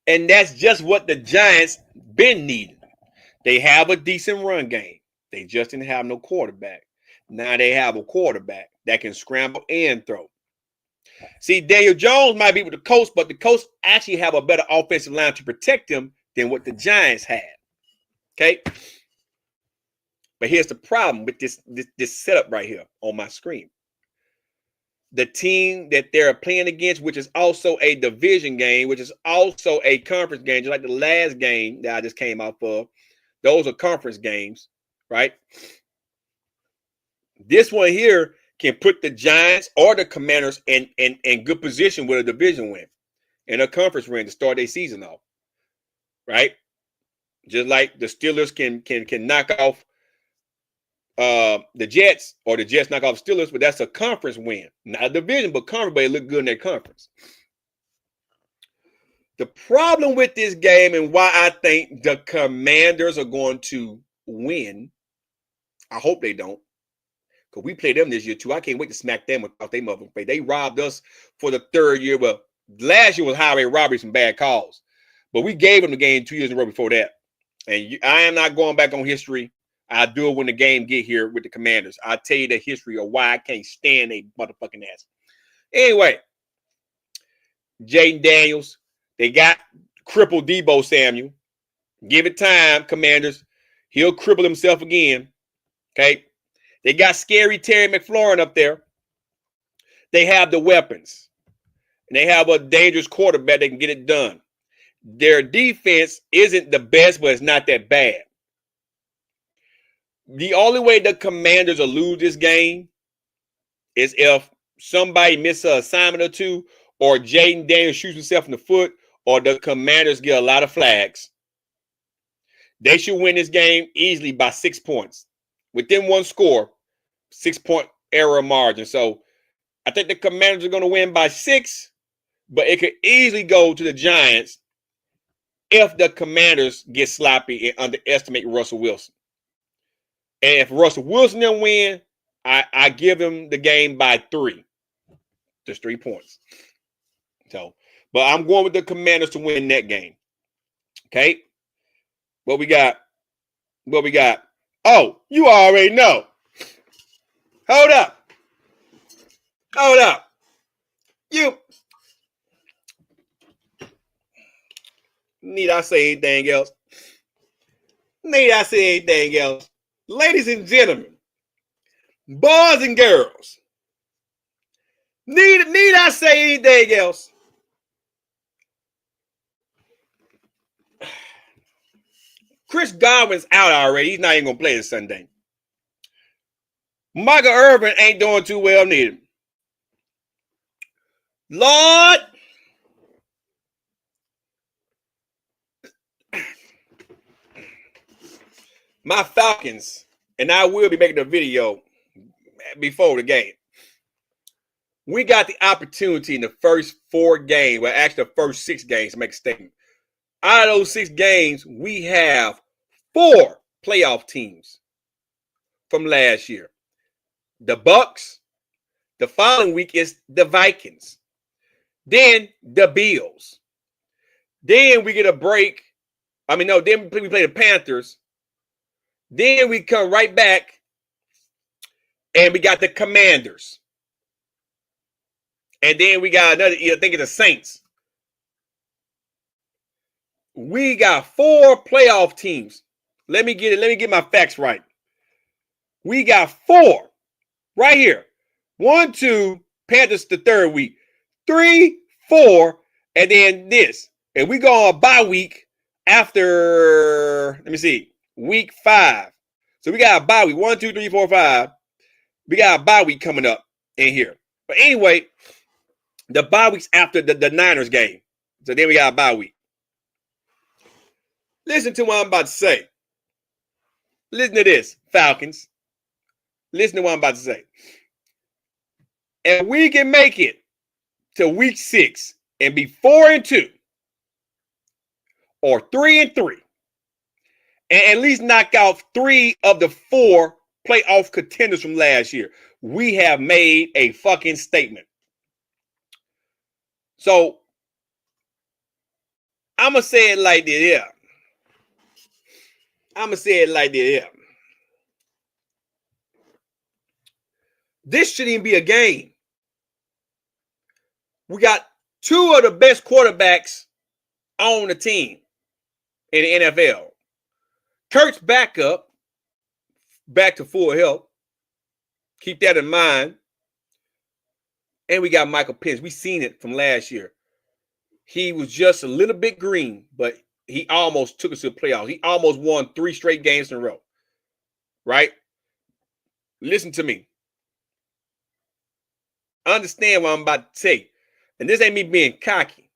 And that's just what the Giants been needing. They have a decent run game. They just didn't have no quarterback. Now they have a quarterback that can scramble and throw. See, Daniel Jones might be with the Colts, but the Colts actually have a better offensive line to protect him than what the Giants had. Okay? But here's the problem with this setup right here on my screen. The team that they're playing against, which is also a division game, which is also a conference game, just like the last game that I just came off of, those are conference games, right? This one here can put the Giants or the Commanders in good position with a division win and a conference win to start their season off, right? Just like the Steelers can knock off the Jets, or the Jets knock off Steelers, but that's a conference win, not a division, but conference. But it looked good in their conference. The problem with this game and why I think the Commanders are going to win, I hope they don't, because we played them this year too. I can't wait to smack them without they motherfucking play. They robbed us for the third year. Well, last year was highway robbery, some bad calls, but we gave them the game 2 years in a row before that. And I am not going back on history. I'll do it when the game get here with the Commanders. I'll tell you the history of why I can't stand a motherfucking ass. Anyway, Jaden Daniels. They got crippled Debo Samuel. Give it time, Commanders. He'll cripple himself again. Okay. They got scary Terry McLaurin up there. They have the weapons. And they have a dangerous quarterback that can get it done. Their defense isn't the best, but it's not that bad. The only way the Commanders will lose this game is if somebody misses an assignment or two, or Jaden Daniels shoots himself in the foot, or the Commanders get a lot of flags. They should win this game easily by 6 points. Within one score, 6-point error margin. So I think the Commanders are going to win by 6, but it could easily go to the Giants if the Commanders get sloppy and underestimate Russell Wilson. And if Russell Wilson didn't win, I give him the game by 3. Just 3 points. So, but I'm going with the Commanders to win that game. Okay? What we got? What we got? Oh, you already know. Hold up. Hold up. You. Need I say anything else? Need I say anything else? Ladies and gentlemen, boys and girls, need I say anything else? Chris Godwin's out already. He's not even going to play this Sunday. Michael Irvin ain't doing too well neither. Lord, my Falcons, and I will be making a video before the game. We got the opportunity in the first 4 games, well, actually the first 6 games, to make a statement. Out of those 6 games, we have 4 playoff teams from last year. The Bucks. The following week is the Vikings. Then the Bills. Then we get a break. Then we play the Panthers. Then we come right back and we got the Commanders. And then we got another, I think it's the Saints. We got 4 playoff teams. Let me get my facts right. We got 4 right here. 1, 2, Panthers the 3rd week. 3, 4, and then this. And we go on a bye week after, week 5. So we got a bye week. 1, 2, 3, 4, 5. We got a bye week coming up in here. But anyway, the bye week's after the Niners game. So then we got a bye week. Listen to what I'm about to say. Listen to this, Falcons. Listen to what I'm about to say. And we can make it to week 6 and be 4-2 or 3-3 and at least knock out 3 of the 4 playoff contenders from last year. We have made a fucking statement. So I'm going to say it like this here. This shouldn't even be a game. We got 2 of the best quarterbacks on the team in the NFL. Kurt's back to full health. Keep that in mind. And we got Michael Penix. We seen it from last year. He was just a little bit green, but he almost took us to the playoffs. He almost won 3 straight games in a row. Right? Listen to me. Understand what I'm about to say. And this ain't me being cocky.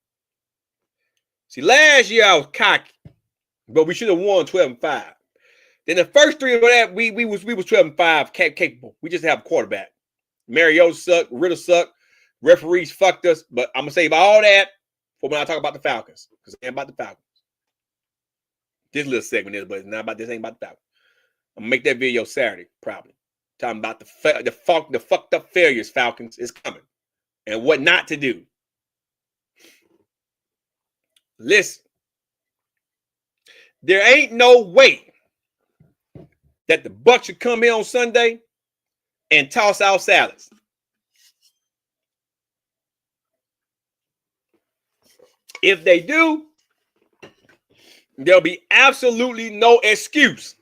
See, last year I was cocky, but we should have won 12-5. Then the first 3 of that, we was 12-5 capable. We just have a quarterback. Mariota sucked, Ritter sucked, referees fucked us. But I'm gonna save all that for when I talk about the Falcons, because it ain't about the Falcons. This little segment is, but it's not about this. Ain't about the Falcons. I'm gonna make that video Saturday, probably talking about the fucked up failures. Falcons is coming, and what not to do. Listen, There ain't no way that the Bucs should come here on Sunday and toss out salads. If they do, there'll be absolutely no excuse.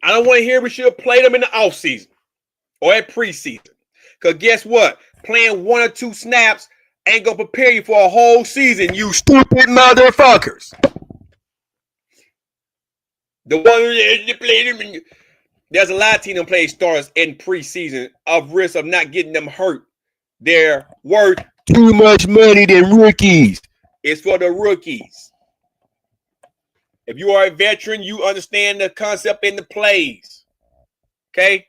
I don't want to hear we should play them in the offseason or at preseason. Because guess what? Playing 1 or 2 snaps ain't going to prepare you for a whole season, you stupid motherfuckers. The one that played them, there's a lot of teams that play starters in preseason of risk of not getting them hurt. They're worth too much money than rookies. It's for the rookies. If you are a veteran, you understand the concept in the plays. Okay?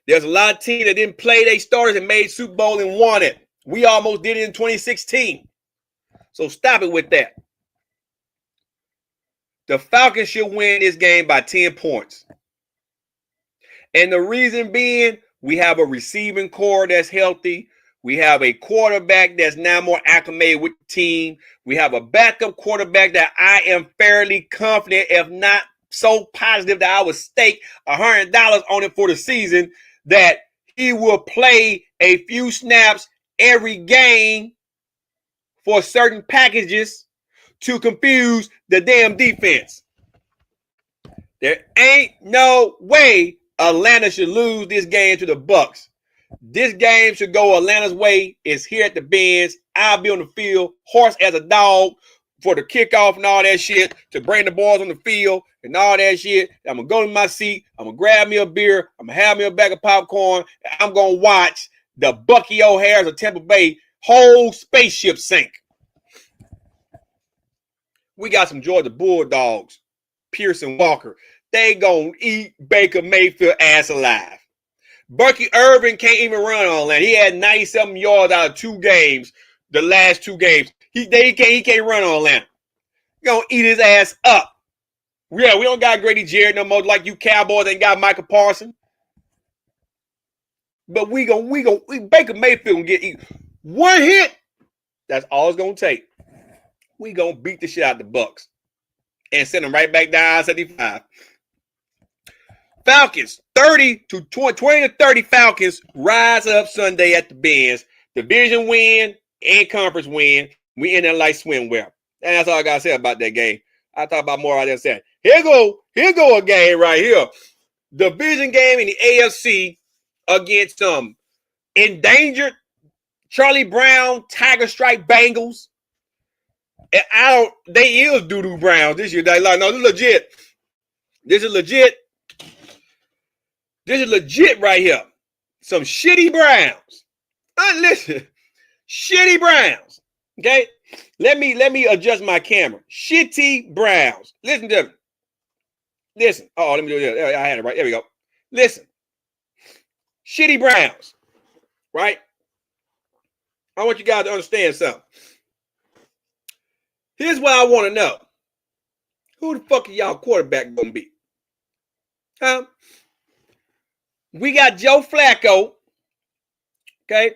There's a lot of teams that didn't play their starters and made Super Bowl and won it. We almost did it in 2016. So stop it with that. The Falcons should win this game by 10 points. And the reason being, we have a receiving core that's healthy. We have a quarterback that's now more acclimated with the team. We have a backup quarterback that I am fairly confident, if not so positive that I would stake $100 on it for the season, that he will play a few snaps every game for certain packages to confuse the damn defense. There ain't no way Atlanta should lose this game to the Bucs. This game should go Atlanta's way. It's here at the Benz. I'll be on the field, horse as a dog, for the kickoff and all that shit, to bring the boys on the field and all that shit. I'm going to go to my seat. I'm going to grab me a beer. I'm going to have me a bag of popcorn. And I'm going to watch the Bucky O'Hares of Tampa Bay whole spaceship sink. We got some Georgia Bulldogs, Pearson Walker. They going to eat Baker Mayfield ass alive. Bucky Irvin can't even run on Atlanta. He had 97 yards out of 2 games, the last 2 games. He can't run on Atlanta. He's going to eat his ass up. Yeah, we don't got Grady Jarrett no more like you Cowboys ain't got Michael Parsons. But Baker Mayfield can get 1 hit. That's all it's going to take. We going to beat the shit out of the Bucs and send them right back down 75. Falcons, 20 to 30 Falcons rise up Sunday at the Benz. Division win and conference win. We in there like swimwear. And that's all I got to say about that game. I'll talk about more out there saying. Here go a game right here. Division game in the AFC against some endangered Charlie Brown Tiger Stripe Bengals. And they is doo-doo Browns this year. They like, no, this is legit. This is legit. This is legit right here. Some shitty Browns. Listen, shitty Browns. Okay? Let me adjust my camera. Shitty Browns. Listen to me. Listen. Oh, let me do this. I had it right. There we go. Listen. Shitty Browns. Right? I want you guys to understand something. Here's what I want to know. Who the fuck are y'all quarterback going to be? Huh? We got Joe Flacco, okay,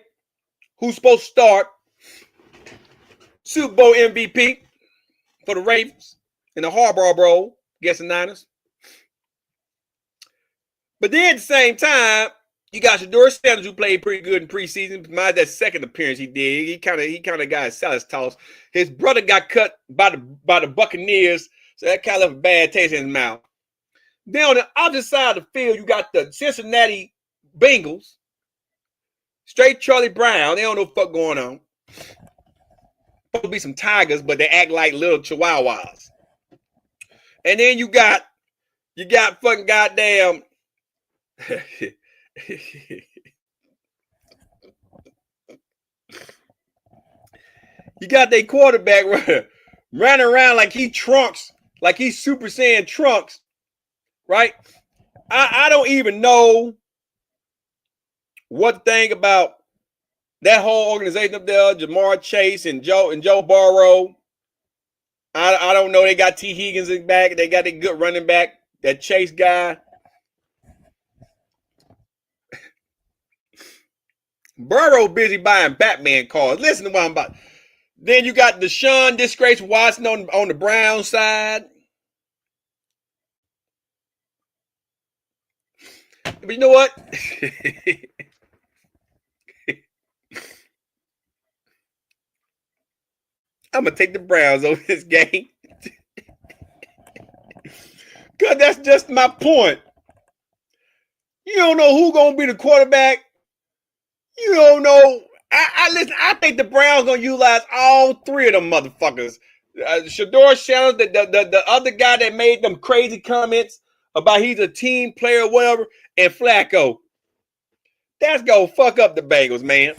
who's supposed to start Super Bowl MVP for the Ravens in the Harbaugh Bowl against the Niners. But then at the same time, you got Shedeur Sanders, who played pretty good in preseason. Mind that second appearance he did, he kind of got his salad tossed. His brother got cut by the Buccaneers, so that kind of left a bad taste in his mouth. Then on the opposite side of the field, you got the Cincinnati Bengals. Straight Charlie Brown. They don't know what the fuck going on. Supposed to be some tigers, but they act like little chihuahuas. And then you got fucking goddamn you got their quarterback running around like he Trunks, like he's Super Saiyan Trunks. Right? I don't even know what to think about that whole organization up there, Jamar Chase and Joe Burrow. I don't know. They got T. Higgins back. They got a good running back, that Chase guy. Burrow busy buying Batman cars. Listen to what I'm about. Then you got Deshaun Disgrace Watson on the Brown side. But you know what? I'm going to take the Browns over this game. Because that's just my point. You don't know who's going to be the quarterback. You don't know. Listen, I think the Browns going to utilize all three of them motherfuckers. Shador Shannon, the other guy that made them crazy comments about he's a team player or whatever, and Flacco. That's going to fuck up the Bengals, man.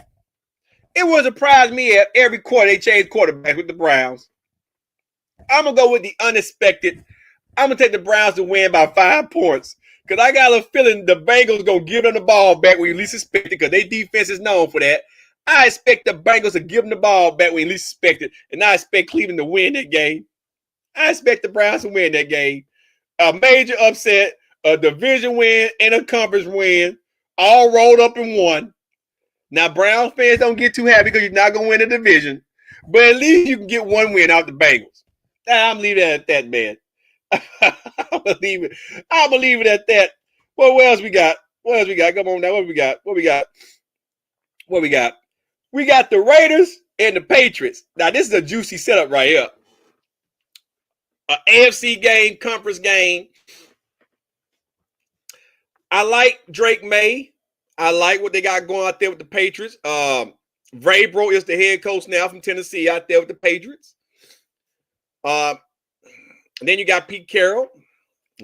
It would surprise me if every quarter they change quarterbacks with the Browns. I'm going to go with the unexpected. I'm going to take the Browns to win by 5 points. Because I got a feeling the Bengals going to give them the ball back when you least expect it, because their defense is known for that. I expect the Bengals to give them the ball back when you least expect it. And I expect Cleveland to win that game. I expect the Browns to win that game. A major upset, a division win, and a conference win, all rolled up in one. Now, Browns fans don't get too happy because you're not going to win the division. But at least you can get one win out the Bengals. I'm leaving it at that, man. I believe it at that. Well, what else we got? Come on now. What we got? We got the Raiders and the Patriots. Now, this is a juicy setup right here. An AFC game, conference game. I like Drake May. I like what they got going out there with the Patriots. Vrabel is the head coach now from Tennessee out there with the Patriots. And then you got Pete Carroll,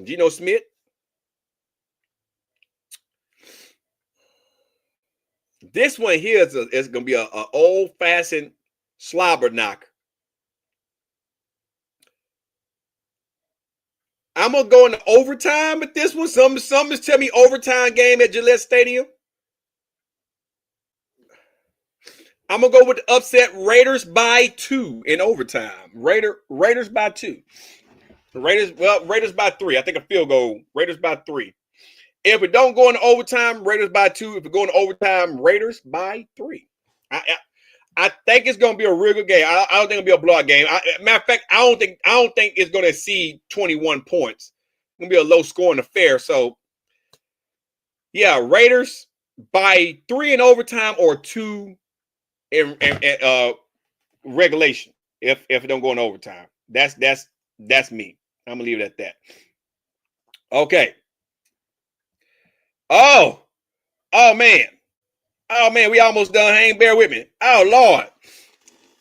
Geno Smith. This one here is going to be an old-fashioned slobber knocker. I'm going to go into overtime with this one. Some is telling me overtime game at Gillette Stadium. I'm going to go with the upset Raiders by 2 in overtime. Raiders by 2. Raiders by 3. I think a field goal. Raiders by 3. If we don't go into overtime, Raiders by 2. If we go into overtime, Raiders by 3. I think it's going to be a real good game. I don't think it'll be a blowout game. Matter of fact, I don't think it's going to exceed 21 points. It's going to be a low scoring affair. So, yeah, Raiders by 3 in overtime or 2 in regulation. If it don't go in overtime, that's me. I'm gonna leave it at that. Okay. Oh man, we almost done. Hang, bear with me. Oh Lord.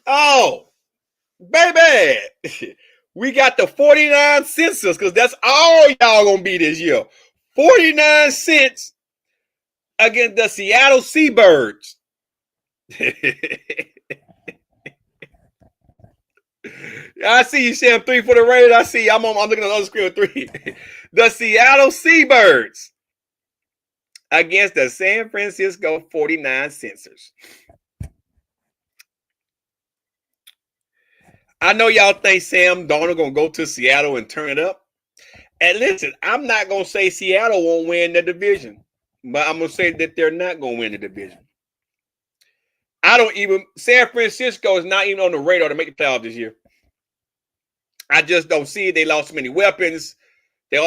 Oh baby, we got the 49 cents because that's all y'all gonna be this year. 49 cents against the Seattle Seabirds. I see you saying 3 for the Raiders. I see. I'm looking at the other screen with 3. The Seattle Seabirds against the San Francisco 49 Censors. I know y'all think Sam Darnold gonna go to Seattle and turn it up. And listen, I'm not gonna say Seattle won't win the division, but I'm gonna say that they're not gonna win the division. San Francisco is not even on the radar to make the playoffs this year. I just don't see it. They lost so many weapons. They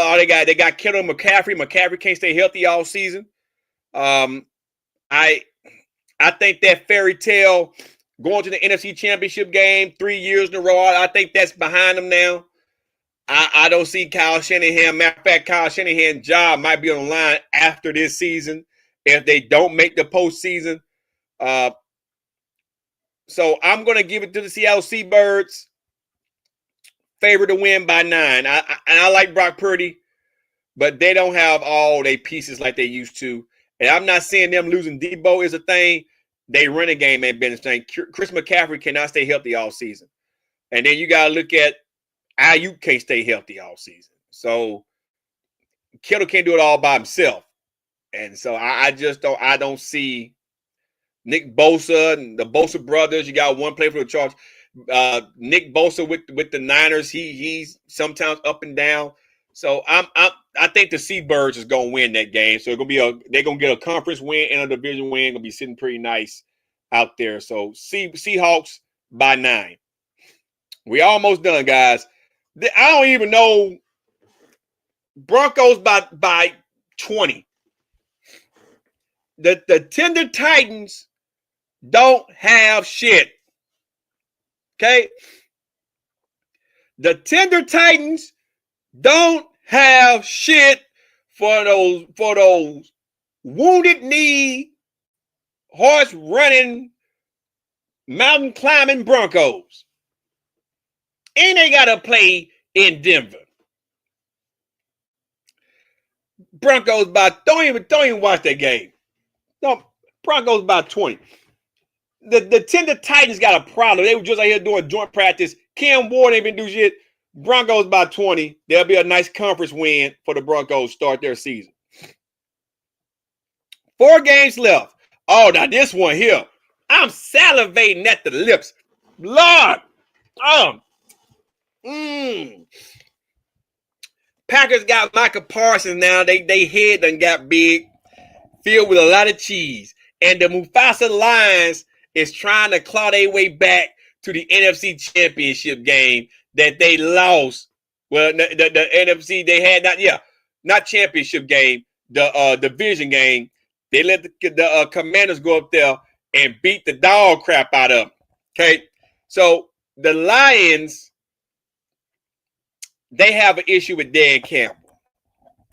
got Kendall McCaffrey. McCaffrey can't stay healthy all season. I think that fairy tale going to the NFC Championship game 3 years in a row, I think that's behind them now. I don't see Kyle Shanahan. Matter of fact, Kyle Shanahan's job might be on the line after this season if they don't make the postseason. So I'm going to give it to the Seattle Seabirds. Favored to win by 9. I like Brock Purdy, but they don't have all their pieces like they used to. And I'm not saying them losing Debo is a thing. They running game ain't been the thing. Chris McCaffrey cannot stay healthy all season. And then you got to look at Ayuk can't stay healthy all season. So Kittle can't do it all by himself. And so I don't see Nick Bosa and the Bosa brothers. You got one play for the Chargers. Nick Bosa with the Niners, he's sometimes up and down. So I think the Seabirds is gonna win that game. So they're gonna get a conference win and a division win. Gonna be sitting pretty nice out there. So Seahawks by 9. We almost done, guys. I don't even know. Broncos by 20. The Tender Titans don't have shit. Okay? The Tender Titans don't have shit for those wounded knee, horse running, mountain climbing Broncos. And they got to play in Denver. Broncos don't even watch that game. No, Broncos by 20. The Tender Titans got a problem. They were just out here doing joint practice. Cam Ward ain't been do shit. Broncos by 20. There'll be a nice conference win for the Broncos to start their season. 4 games left. Oh, now this one here. I'm salivating at the lips. Lord. Packers got Micah Parsons now. They head done got big, filled with a lot of cheese. And the Mufasa Lions is trying to claw their way back to the NFC Championship game that they lost. Well, the NFC, they had not championship game, the division game. They let the Commanders go up there and beat the dog crap out of them. Okay, so the Lions, they have an issue with Dan Campbell.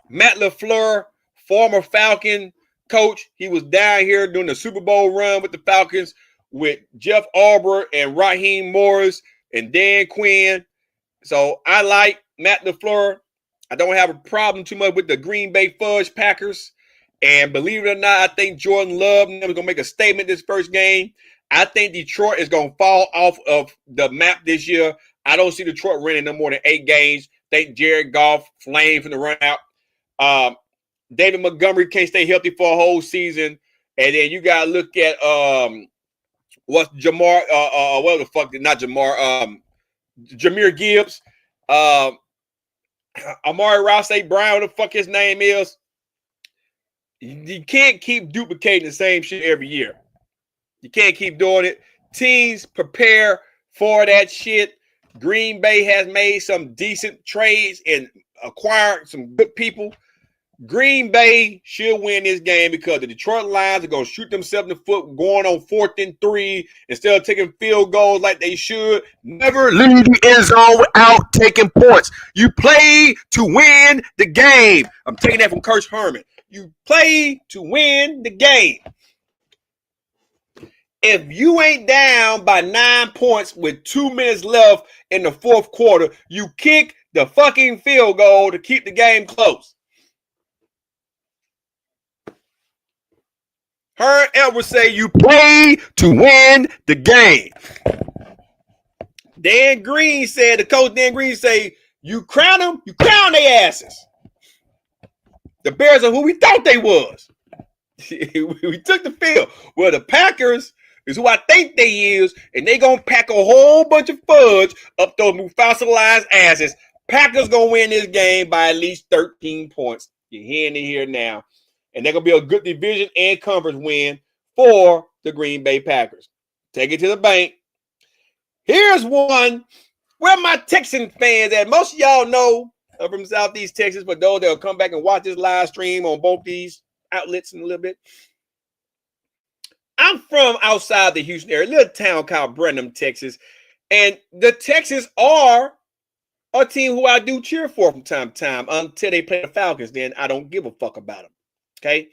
Matt LaFleur, former Falcon coach, he was down here doing the Super Bowl run with the Falcons with Jeff Arbor and Raheem Morris and Dan Quinn. So I like Matt LaFleur. I don't have a problem too much with the Green Bay Fudge Packers. And believe it or not, I think Jordan Love is going to make a statement this first game. I think Detroit is going to fall off of the map this year. I don't see Detroit winning no more than 8 games. I think Jared Goff flamed from the run out. David Montgomery can't stay healthy for a whole season. And then you got to look at what's Jamar, what the fuck, not Jamar, Jahmyr Gibbs, Amari Ross Brown, what the fuck his name is. You can't keep duplicating the same shit every year. You can't keep doing it. Teams prepare for that shit. Green Bay has made some decent trades and acquired some good people. Green Bay should win this game because the Detroit Lions are going to shoot themselves in the foot going on 4th and 3 instead of taking field goals like they should. Never leave the end zone without taking points. You play to win the game. I'm taking that from Coach Herman. You play to win the game. If you ain't down by 9 points with 2 minutes left in the 4th quarter, you kick the fucking field goal to keep the game close. Herb Edwards say you play to win the game. Dan Green said, the coach Dan Green say, you crown them, you crown their asses. The Bears are who we thought they was. We took the field. Well, the Packers is who I think they is, and they gonna pack a whole bunch of fudge up those Mufasa Lions asses. Packers gonna win this game by at least 13 points. You're hearing it here now. And they're gonna be a good division and conference win for the Green Bay Packers. Take it to the bank. Here's one. Where my Texan fans at? Most of y'all know I'm from Southeast Texas, but those that will come back and watch this live stream on both these outlets in a little bit. I'm from outside the Houston area, a little town called Brenham, Texas. And the Texans are a team who I do cheer for from time to time until they play the Falcons. Then I don't give a fuck about them. Okay?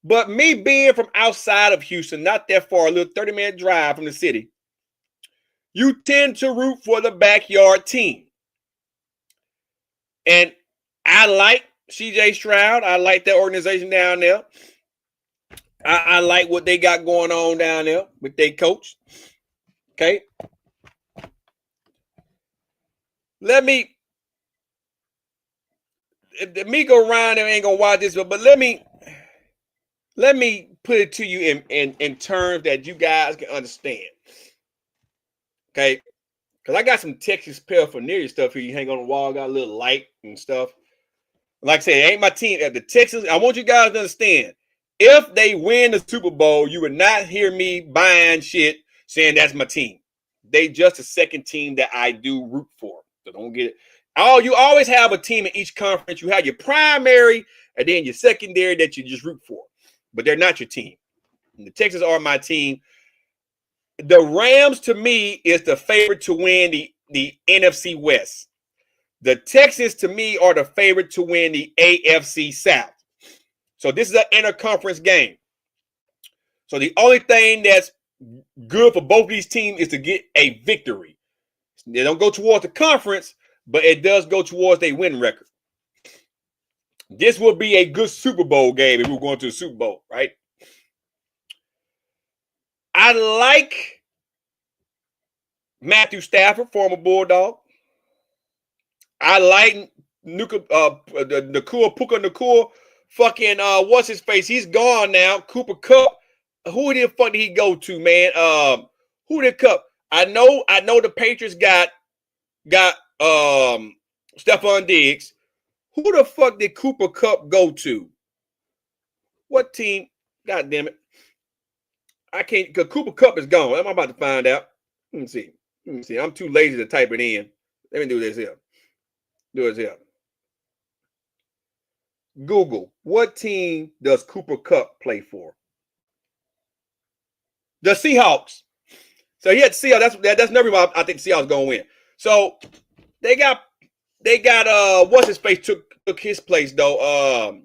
But me being from outside of Houston, not that far, a little 30-minute drive from the city, you tend to root for the backyard team. And I like CJ Stroud. I like that organization down there. I like what they got going on down there with their coach. Okay. Let me go around and ain't gonna watch this, but let me put it to you in terms that you guys can understand. Okay. Because I got some Texas paraphernalia stuff here. You hang on the wall, got a little light and stuff. Like I said, it ain't my team. The Texans, I want you guys to understand. If they win the Super Bowl, you would not hear me buying shit, saying that's my team. They just a second team that I do root for. So don't get it. You always have a team in each conference. You have your primary and then your secondary that you just root for. But they're not your team. And the Texans are my team. The Rams, to me, is the favorite to win the NFC West. The Texans, to me, are the favorite to win the AFC South. So this is an interconference game. So the only thing that's good for both of these teams is to get a victory. They don't go towards the conference, but it does go towards their win record. This will be a good Super Bowl game if we're going to the Super Bowl, right? I like Matthew Stafford, former Bulldog. I like Nakua Puka, fucking what's his face? He's gone now. Cooper Kupp. Who the fuck did he go to, man? Who did Kupp? I know the Patriots got Stephon Diggs. Who the fuck did Cooper Kupp go to? What team? God damn it. I can't, because Cooper Kupp is gone. I'm about to find out. Let me see. I'm too lazy to type it in. Let me do this here. Google, what team does Cooper Kupp play for? The Seahawks. So he had Seahawks. That's never why I think the Seahawks gonna win. So they got what's his face took his place though.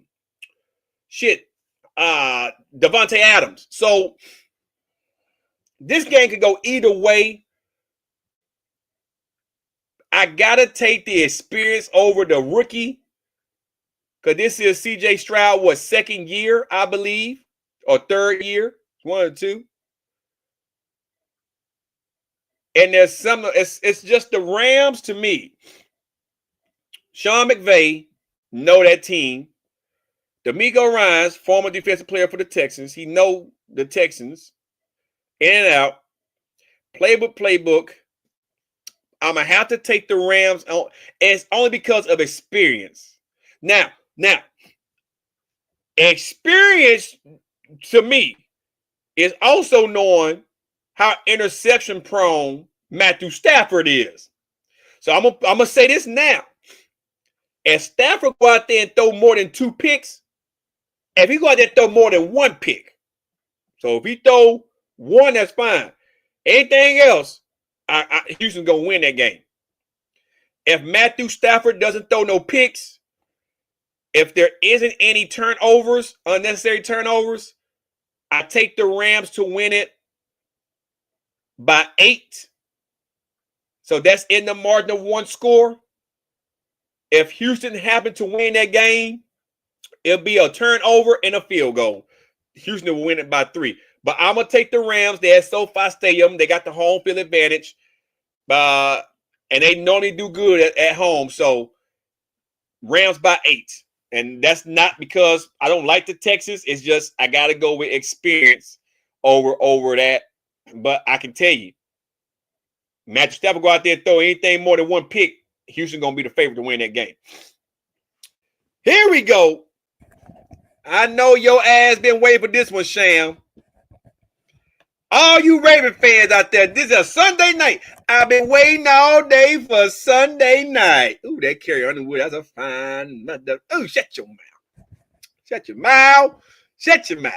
Devontae Adams. So this game could go either way. I gotta take the experience over the rookie. Because this is CJ Stroud, second year, I believe, or third year, one or two. And there's it's just the Rams to me. Sean McVay know that team. D'Amico Ryans, former defensive player for the Texans. He know the Texans in and out. Playbook. I'm going to have to take the Rams on. And it's only because of experience. Now, experience to me is also knowing how interception prone Matthew Stafford is. So I'm gonna say this now. If Stafford go out there and throw more than 2 picks, if he go out there and throw more than 1 pick, so if he throw 1, that's fine. Anything else, Houston's gonna win that game. If Matthew Stafford doesn't throw no picks, if there isn't any unnecessary turnovers, I take the Rams to win it by 8. So that's in the margin of 1 score. If Houston happened to win that game, it'll be a turnover and a field goal. Houston will win it by 3. But I'm going to take the Rams. They're at SoFi Stadium. They got the home field advantage. And they normally do good at home. So Rams by 8. And that's not because I don't like the Texans. It's just I got to go with experience over that. But I can tell you, Matthew Stafford go out there and throw anything more than 1 pick, Houston going to be the favorite to win that game. Here we go. I know your ass been waiting for this one, Sham. All you Raven fans out there, this is a Sunday night. I've been waiting all day for Sunday night. Ooh, that Carrie Underwood, that's a fine mother. Ooh, shut your mouth. Shut your mouth.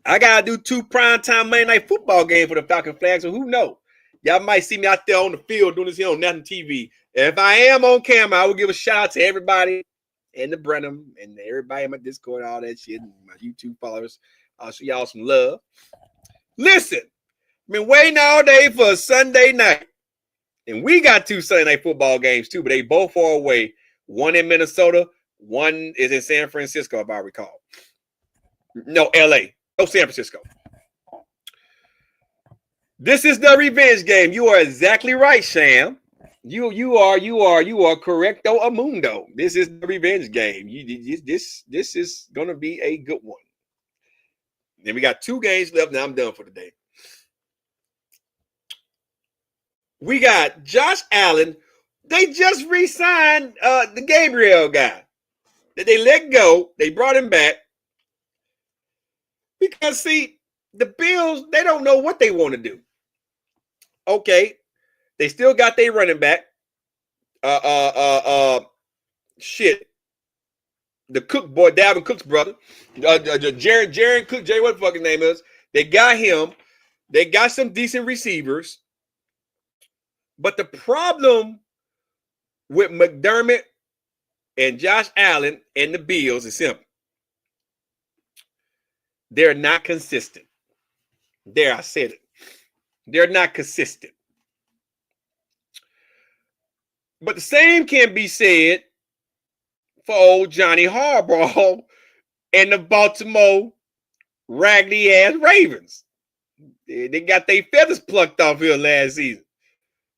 I got to do 2 primetime Monday Night Football games for the Falcon Flag, so who knows? Y'all might see me out there on the field doing this here on National TV. And if I am on camera, I will give a shout out to everybody and the Brenham and everybody in my Discord, all that shit, and my YouTube followers. I'll show y'all some love. Listen, I've been waiting all day for a Sunday night. And we got 2 Sunday Night Football games too, but they both far away. One in Minnesota, one is in San Francisco, if I recall. No, LA. No, San Francisco. This is the revenge game. You are exactly right, Sham. You are correcto amundo. This is the revenge game. This is gonna be a good one. Then we got 2 games left. Now I'm done for the day. We got Josh Allen. They just re-signed the Gabriel guy that they let go. They brought him back because see, the Bills, they don't know what they want to do. Okay, they still got their running back. Shit. The Cook boy, Dalvin Cook's brother, Jared Cook, Jerry, what the fucking name is. They got him. They got some decent receivers. But the problem with McDermott and Josh Allen and the Bills is simple. They're not consistent. There, I said it. They're not consistent. But the same can be said for old Johnny Harbaugh and the Baltimore raggedy ass Ravens. They got their feathers plucked off here last season.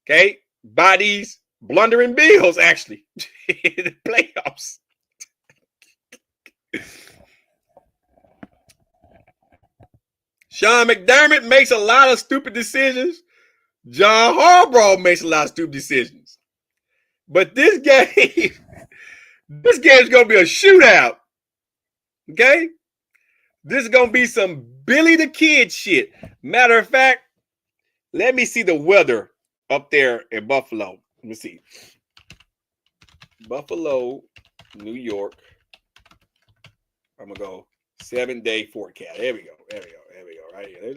Okay? By these blundering Bills, actually. In the playoffs. Sean McDermott makes a lot of stupid decisions. John Harbaugh makes a lot of stupid decisions. But this game is going to be a shootout. Okay? This is going to be some Billy the Kid shit. Matter of fact, let me see the weather up there in Buffalo. Let me see. Buffalo, New York. I'm going to go 7-day forecast. There we go. Right here.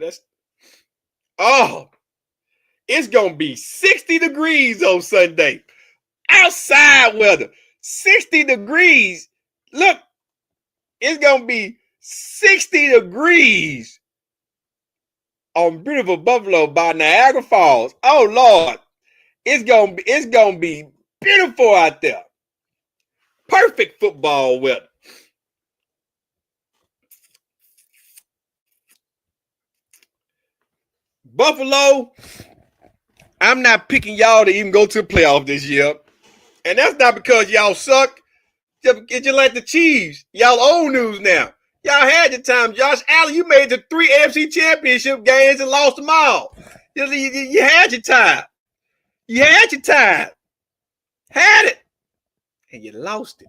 It's going to be 60 degrees on Sunday. Outside weather. 60 degrees. Look, it's going to be 60 degrees on beautiful Buffalo by Niagara Falls. Oh, Lord. It's gonna be beautiful out there. Perfect football weather. Buffalo, I'm not picking y'all to even go to the playoff this year. And that's not because y'all suck. It's just like the Chiefs. Y'all old news now. Y'all had your time. Josh Allen, you made the 3 AFC championship games and lost them all. You had your time. You had your time. Had it. And you lost it.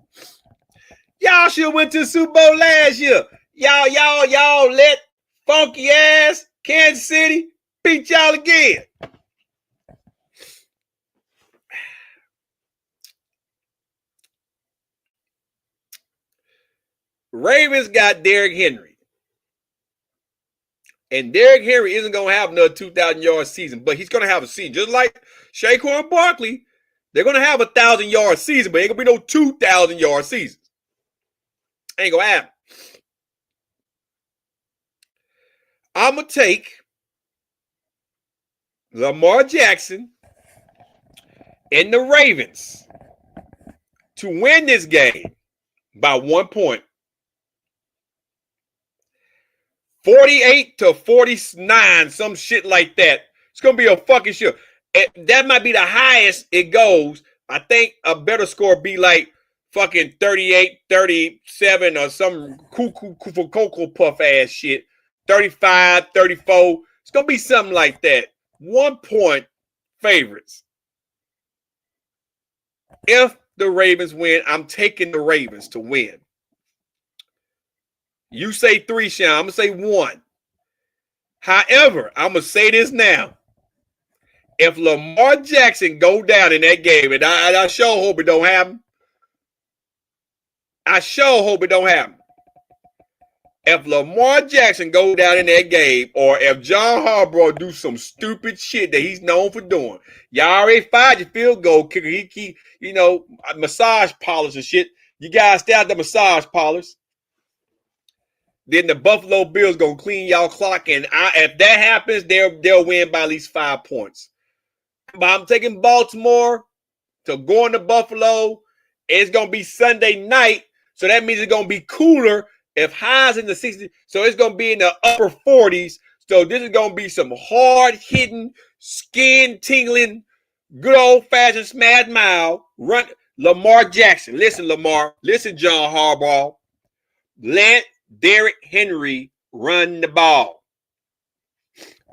Y'all should have went to the Super Bowl last year. Y'all let funky ass Kansas City beat y'all again. Ravens got Derrick Henry. And Derrick Henry isn't going to have another 2,000-yard season, but he's going to have a season. Just like Saquon Barkley, they're going to have a 1,000-yard season, but ain't going to be no 2,000-yard seasons. Ain't going to happen. I'm going to take Lamar Jackson and the Ravens to win this game by 1 point. 48-49, some shit like that. It's going to be a fucking shit. That might be the highest it goes. I think a better score be like fucking 38-37 or some cocoa puff ass shit. 35-34. It's going to be something like that. 1 point favorites. If the Ravens win, I'm taking the Ravens to win. You say 3, Sean. I'm going to say 1. However, I'm going to say this now. If Lamar Jackson go down in that game, and I sure hope it don't happen. If Lamar Jackson go down in that game, or if John Harbaugh do some stupid shit that he's known for doing, y'all already fired your field goal kicker. He massage polish and shit. You guys stay out the massage polish. Then the Buffalo Bills gonna clean y'all clock, and if that happens, they'll win by at least 5 points. But I'm taking Baltimore to go into Buffalo. It's gonna be Sunday night, so that means it's gonna be cooler. If highs in the 60s, so it's gonna be in the upper 40s. So this is gonna be some hard hitting, skin tingling, good old fashioned smash mouth run. Lamar Jackson, listen, Lamar, listen, John Harbaugh, let Derrick Henry run the ball.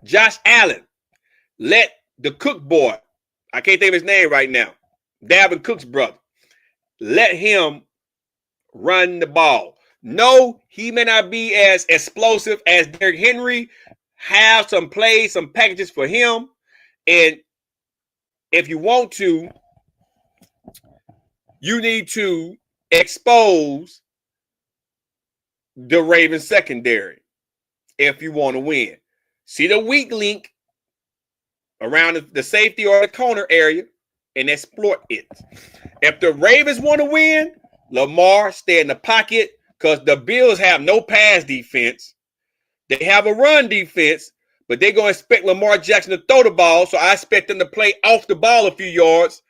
Josh Allen, let the Cook boy, I can't think of his name right now, Dalvin Cook's brother, let him run the ball. No, he may not be as explosive as Derrick Henry, have some plays, some packages for him. And if you want to, you need to expose the Ravens secondary if you want to win. See the weak link around the safety or the corner area and exploit it. If the Ravens want to win, Lamar stay in the pocket because the Bills have no pass defense. They have a run defense, but they're going to expect Lamar Jackson to throw the ball, so I expect them to play off the ball a few yards.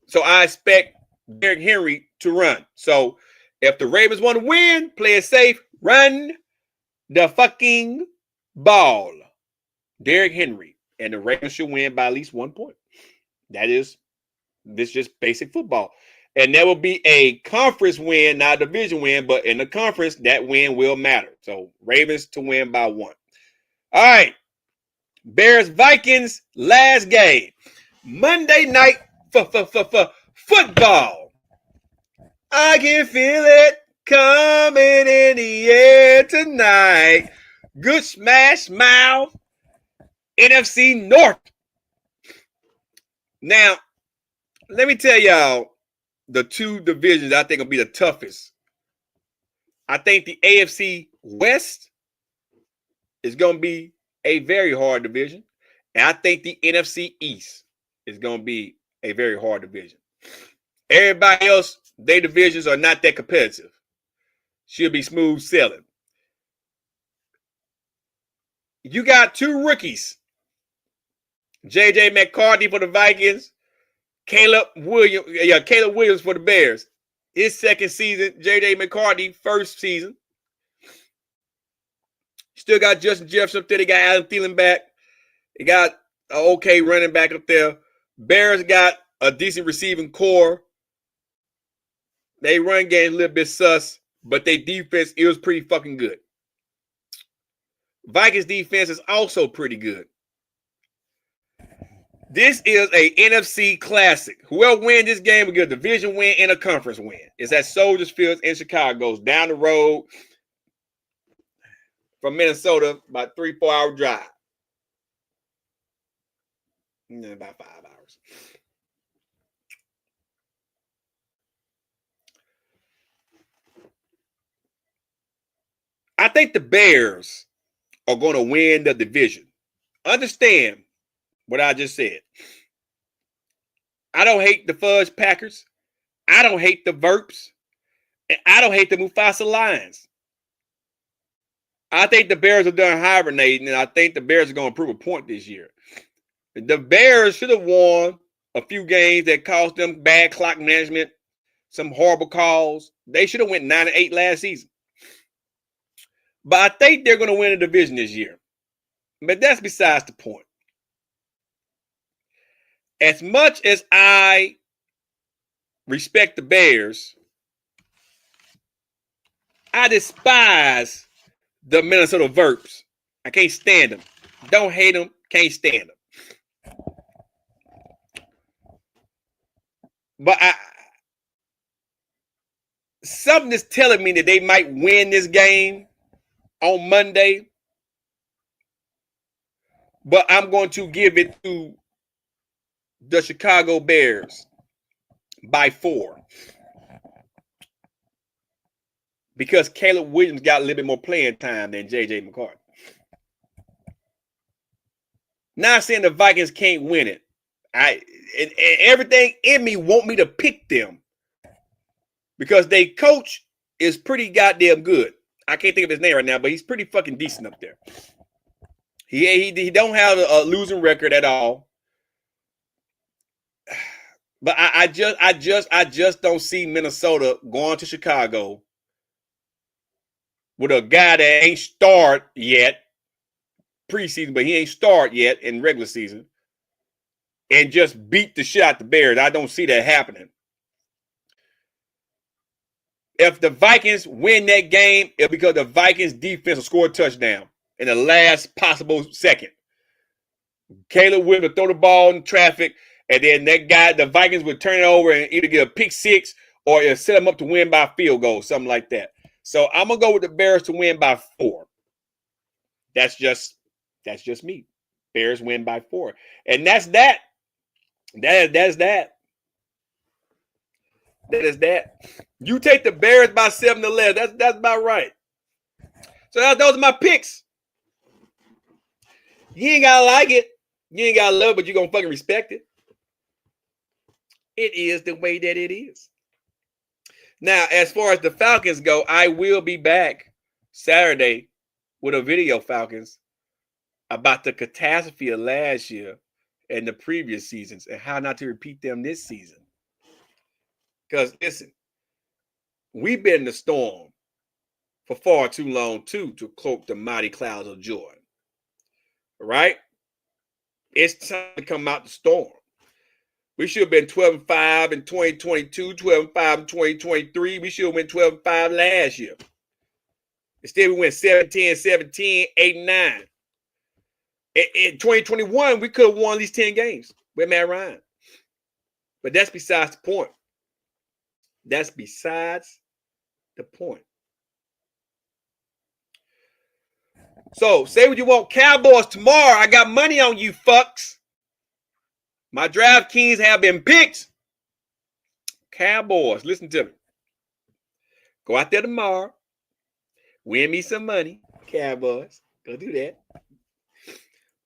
So I expect Derrick Henry to run. So if the Ravens want to win, play it safe, run the fucking ball. Derrick Henry. And the Ravens should win by at least 1 point. This is just basic football. And there will be a conference win, not a division win, but in the conference, that win will matter. So Ravens to win by 1. All right. Bears-Vikings, last game. Monday night football. I can feel it coming in the air tonight. Good smash mouth. NFC North. Now, let me tell y'all the two divisions I think will be the toughest. I think the AFC West is going to be a very hard division. And I think the NFC East is going to be a very hard division. Everybody else, their divisions are not that competitive. Should be smooth sailing. You got two rookies. J.J. McCarthy for the Vikings. Caleb Williams for the Bears. His second season. J.J. McCarthy, first season. Still got Justin Jefferson up there. They got Adam Thielen back. They got an okay running back up there. Bears got a decent receiving core. They run game a little bit sus, but their defense is pretty fucking good. Vikings defense is also pretty good. This is a NFC classic. Whoever wins this game will get a division win and a conference win. It's at Soldier Field in Chicago. Goes down the road from Minnesota, about 3-4 hour drive. About 5 hours. I think the Bears are going to win the division. Understand what I just said. I don't hate the Fudge Packers. I don't hate the Verps. And I don't hate the Mufasa Lions. I think the Bears are done hibernating, and I think the Bears are going to prove a point this year. The Bears should have won a few games that cost them bad clock management, some horrible calls. They should have went 9-8 last season. But I think they're going to win the division this year. But that's besides the point. As much as I respect the Bears, I despise the Minnesota Verps. I can't stand them. Don't hate them. Can't stand them. But something is telling me that they might win this game on Monday. But I'm going to give it to the Chicago Bears by 4. Because Caleb Williams got a little bit more playing time than J.J. McCarthy. Not saying the Vikings can't win it. And everything in me want me to pick them. Because their coach is pretty goddamn good. I can't think of his name right now, but he's pretty fucking decent up there. He don't have a losing record at all. But I just don't see Minnesota going to Chicago with a guy that ain't started yet preseason, but he ain't started yet in regular season, and just beat the shit out the Bears. I don't see that happening. If the Vikings win that game, it'll because the Vikings defense will score a touchdown in the last possible second. Caleb Williams will throw the ball in traffic, and then the Vikings would turn it over and either get a pick six or it'll set them up to win by field goal, something like that. So I'm going to go with the Bears to win by 4. That's just me. Bears win by 4. And that's that. That is that. That is that. You take the Bears by 7-11. That's about right. So those are my picks. You ain't gotta like it. You ain't gotta love it, but you're gonna fucking respect it. It is the way that it is. Now, as far as the Falcons go, I will be back Saturday with a video, Falcons, about the catastrophe of last year and the previous seasons and how not to repeat them this season. Because, listen, we've been in the storm for far too long, too, to cloak the mighty clouds of joy. Right? It's time to come out the storm. We should have been 12-5 in 2022, 12-5 in 2023. We should have went 12-5 last year. Instead, we went 7-10, 8-9. In 2021, we could have won at least 10 games with Matt Ryan. But that's besides the point. That's besides the point. So, say what you want. Cowboys tomorrow. I got money on you, fucks. My DraftKings have been picked. Cowboys, listen to me. Go out there tomorrow. Win me some money. Cowboys, go do that.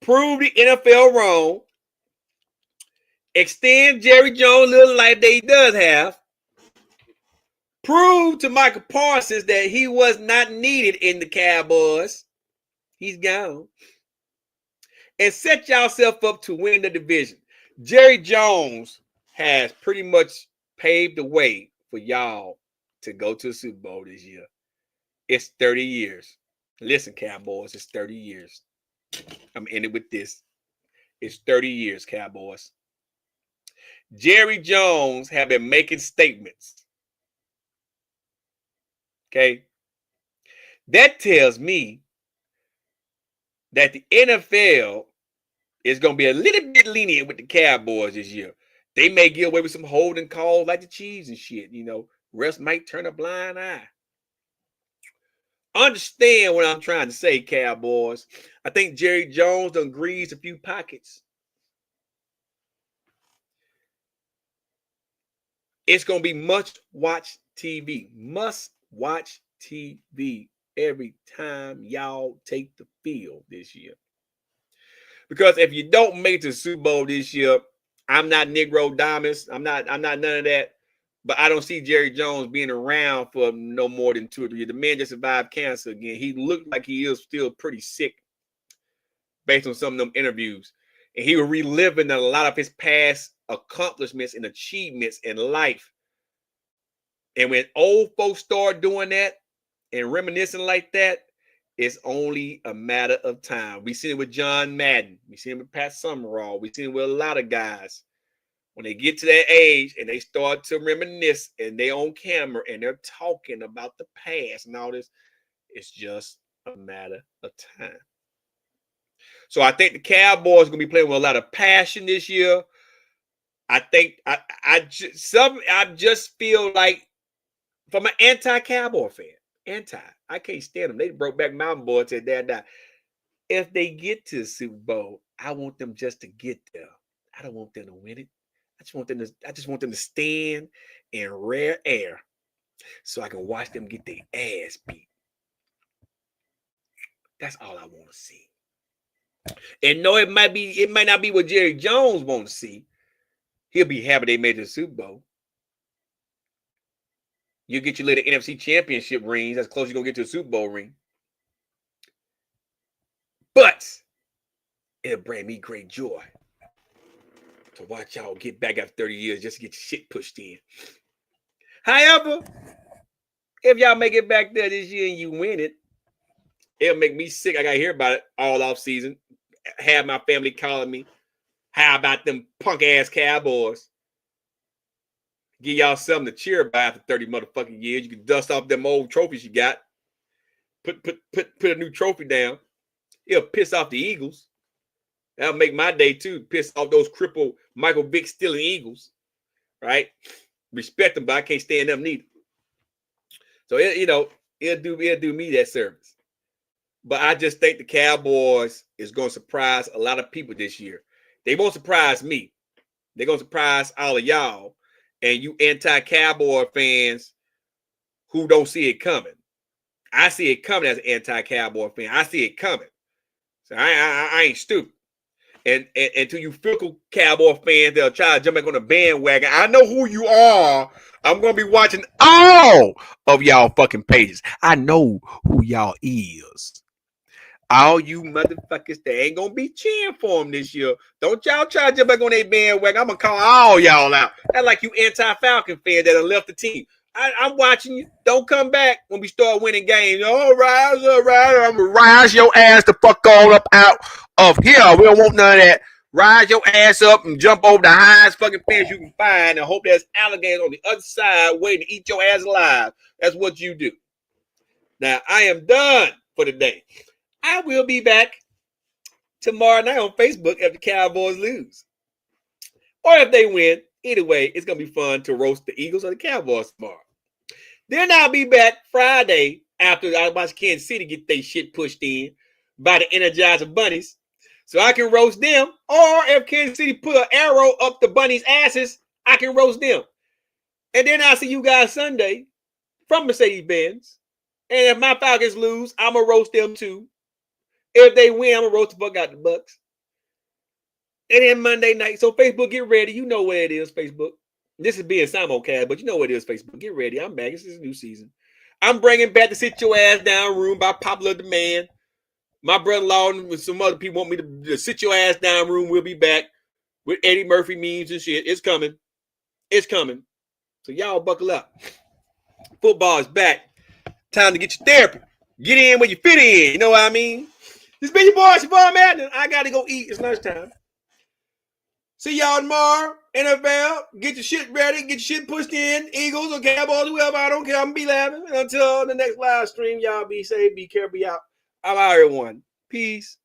Prove the NFL wrong. Extend Jerry Jones' little life that he does have. Prove to Michael Parsons that he was not needed in the Cowboys. He's gone. And set yourself up to win the division. Jerry Jones has pretty much paved the way for y'all to go to the Super Bowl this year. It's 30 years. Listen, Cowboys, it's 30 years. I'm ending with this. It's 30 years, Cowboys. Jerry Jones have been making statements. Okay? That tells me that the NFL is going to be a little bit lenient with the Cowboys this year. They may get away with some holding calls like the Chiefs and shit. You know, refs might turn a blind eye. Understand what I'm trying to say, Cowboys. I think Jerry Jones done greased a few pockets. It's going to be must-watch TV. Must-watch TV every time y'all take the field this year. Because if you don't make it to the Super Bowl this year, I'm not Negro Diamonds. I'm not none of that. But I don't see Jerry Jones being around for no more than 2 or 3 years. The man just survived cancer again. He looked like he is still pretty sick based on some of them interviews. And he was reliving a lot of his past accomplishments and achievements in life. And when old folks start doing that and reminiscing like that, it's only a matter of time. We seen it with John Madden. We seen it with Pat Summerall. We seen it with a lot of guys. When they get to that age and they start to reminisce and they on camera and they're talking about the past and all this, it's just a matter of time. So I think the Cowboys are going to be playing with a lot of passion this year. I think I just feel like from an anti-Cowboy fan, I can't stand them. They broke back Mountain Boy till Dad died. If they get to the Super Bowl, I want them just to get there. I don't want them to win it. I just want them to stand in rare air so I can watch them get their ass beat. That's all I want to see. And no, it might not be what Jerry Jones wants to see. He'll be happy they made the Super Bowl. You get your little NFC championship rings. That's close you're going to get to a Super Bowl ring. But it'll bring me great joy to watch y'all get back after 30 years just to get your shit pushed in. However, if y'all make it back there this year and you win it, it'll make me sick. I got to hear about it all off season. Have my family calling me. How about them punk ass Cowboys? Give y'all something to cheer about after 30 motherfucking years. You can dust off them old trophies you got. Put a new trophy down. It'll piss off the Eagles. That'll make my day too. Piss off those crippled Michael Vick stealing Eagles. Right? Respect them, but I can't stand them neither. So it'll do me that service. But I just think the Cowboys is going to surprise a lot of people this year. They won't surprise me. They're going to surprise all of y'all. And you anti-Cowboy fans who don't see it coming. I see it coming as an anti-Cowboy fan. I see it coming. So I ain't stupid. And to you fickle Cowboy fans that'll try to jump back on the bandwagon, I know who you are. I'm going to be watching all of y'all fucking pages. I know who y'all is. All you motherfuckers that ain't gonna be cheering for them this year. Don't y'all try to jump back on their bandwagon. I'm gonna call all y'all out. That's like you anti-Falcon fan that have left the team. I'm watching you. Don't come back when we start winning games. Oh, rise up, rise up. I'm gonna rise your ass the fuck all up out of here. We don't want none of that. Rise your ass up and jump over the highest fucking fence you can find and hope there's alligators on the other side waiting to eat your ass alive. That's what you do. Now, I am done for the day. I will be back tomorrow night on Facebook if the Cowboys lose. Or if they win. Either way, it's going to be fun to roast the Eagles or the Cowboys tomorrow. Then I'll be back Friday after I watch Kansas City get their shit pushed in by the Energizer Bunnies. So I can roast them. Or if Kansas City put an arrow up the Bunnies' asses, I can roast them. And then I'll see you guys Sunday from Mercedes-Benz. And if my Falcons lose, I'm going to roast them too. If they win, I'm going to roast the fuck out the Bucks. And then Monday night. So Facebook, get ready. You know where it is, Facebook. This is being simulcast, but you know what it is, Facebook. Get ready. I'm back. This is a new season. I'm bringing back the Sit Your Ass Down room by popular demand. My brother-in-law and some other people want me to Sit Your Ass Down room. We'll be back with Eddie Murphy memes and shit. It's coming. It's coming. So y'all buckle up. Football is back. Time to get your therapy. Get in where you fit in. You know what I mean? This been your boy, Savar Matner. I got to go eat. It's lunchtime. See y'all tomorrow. NFL. Get your shit ready. Get your shit pushed in. Eagles or Cowboys, whoever. I don't care. I'm going to be laughing. And until the next live stream, y'all be safe. Be careful. Be out. I'm out, everyone. Peace.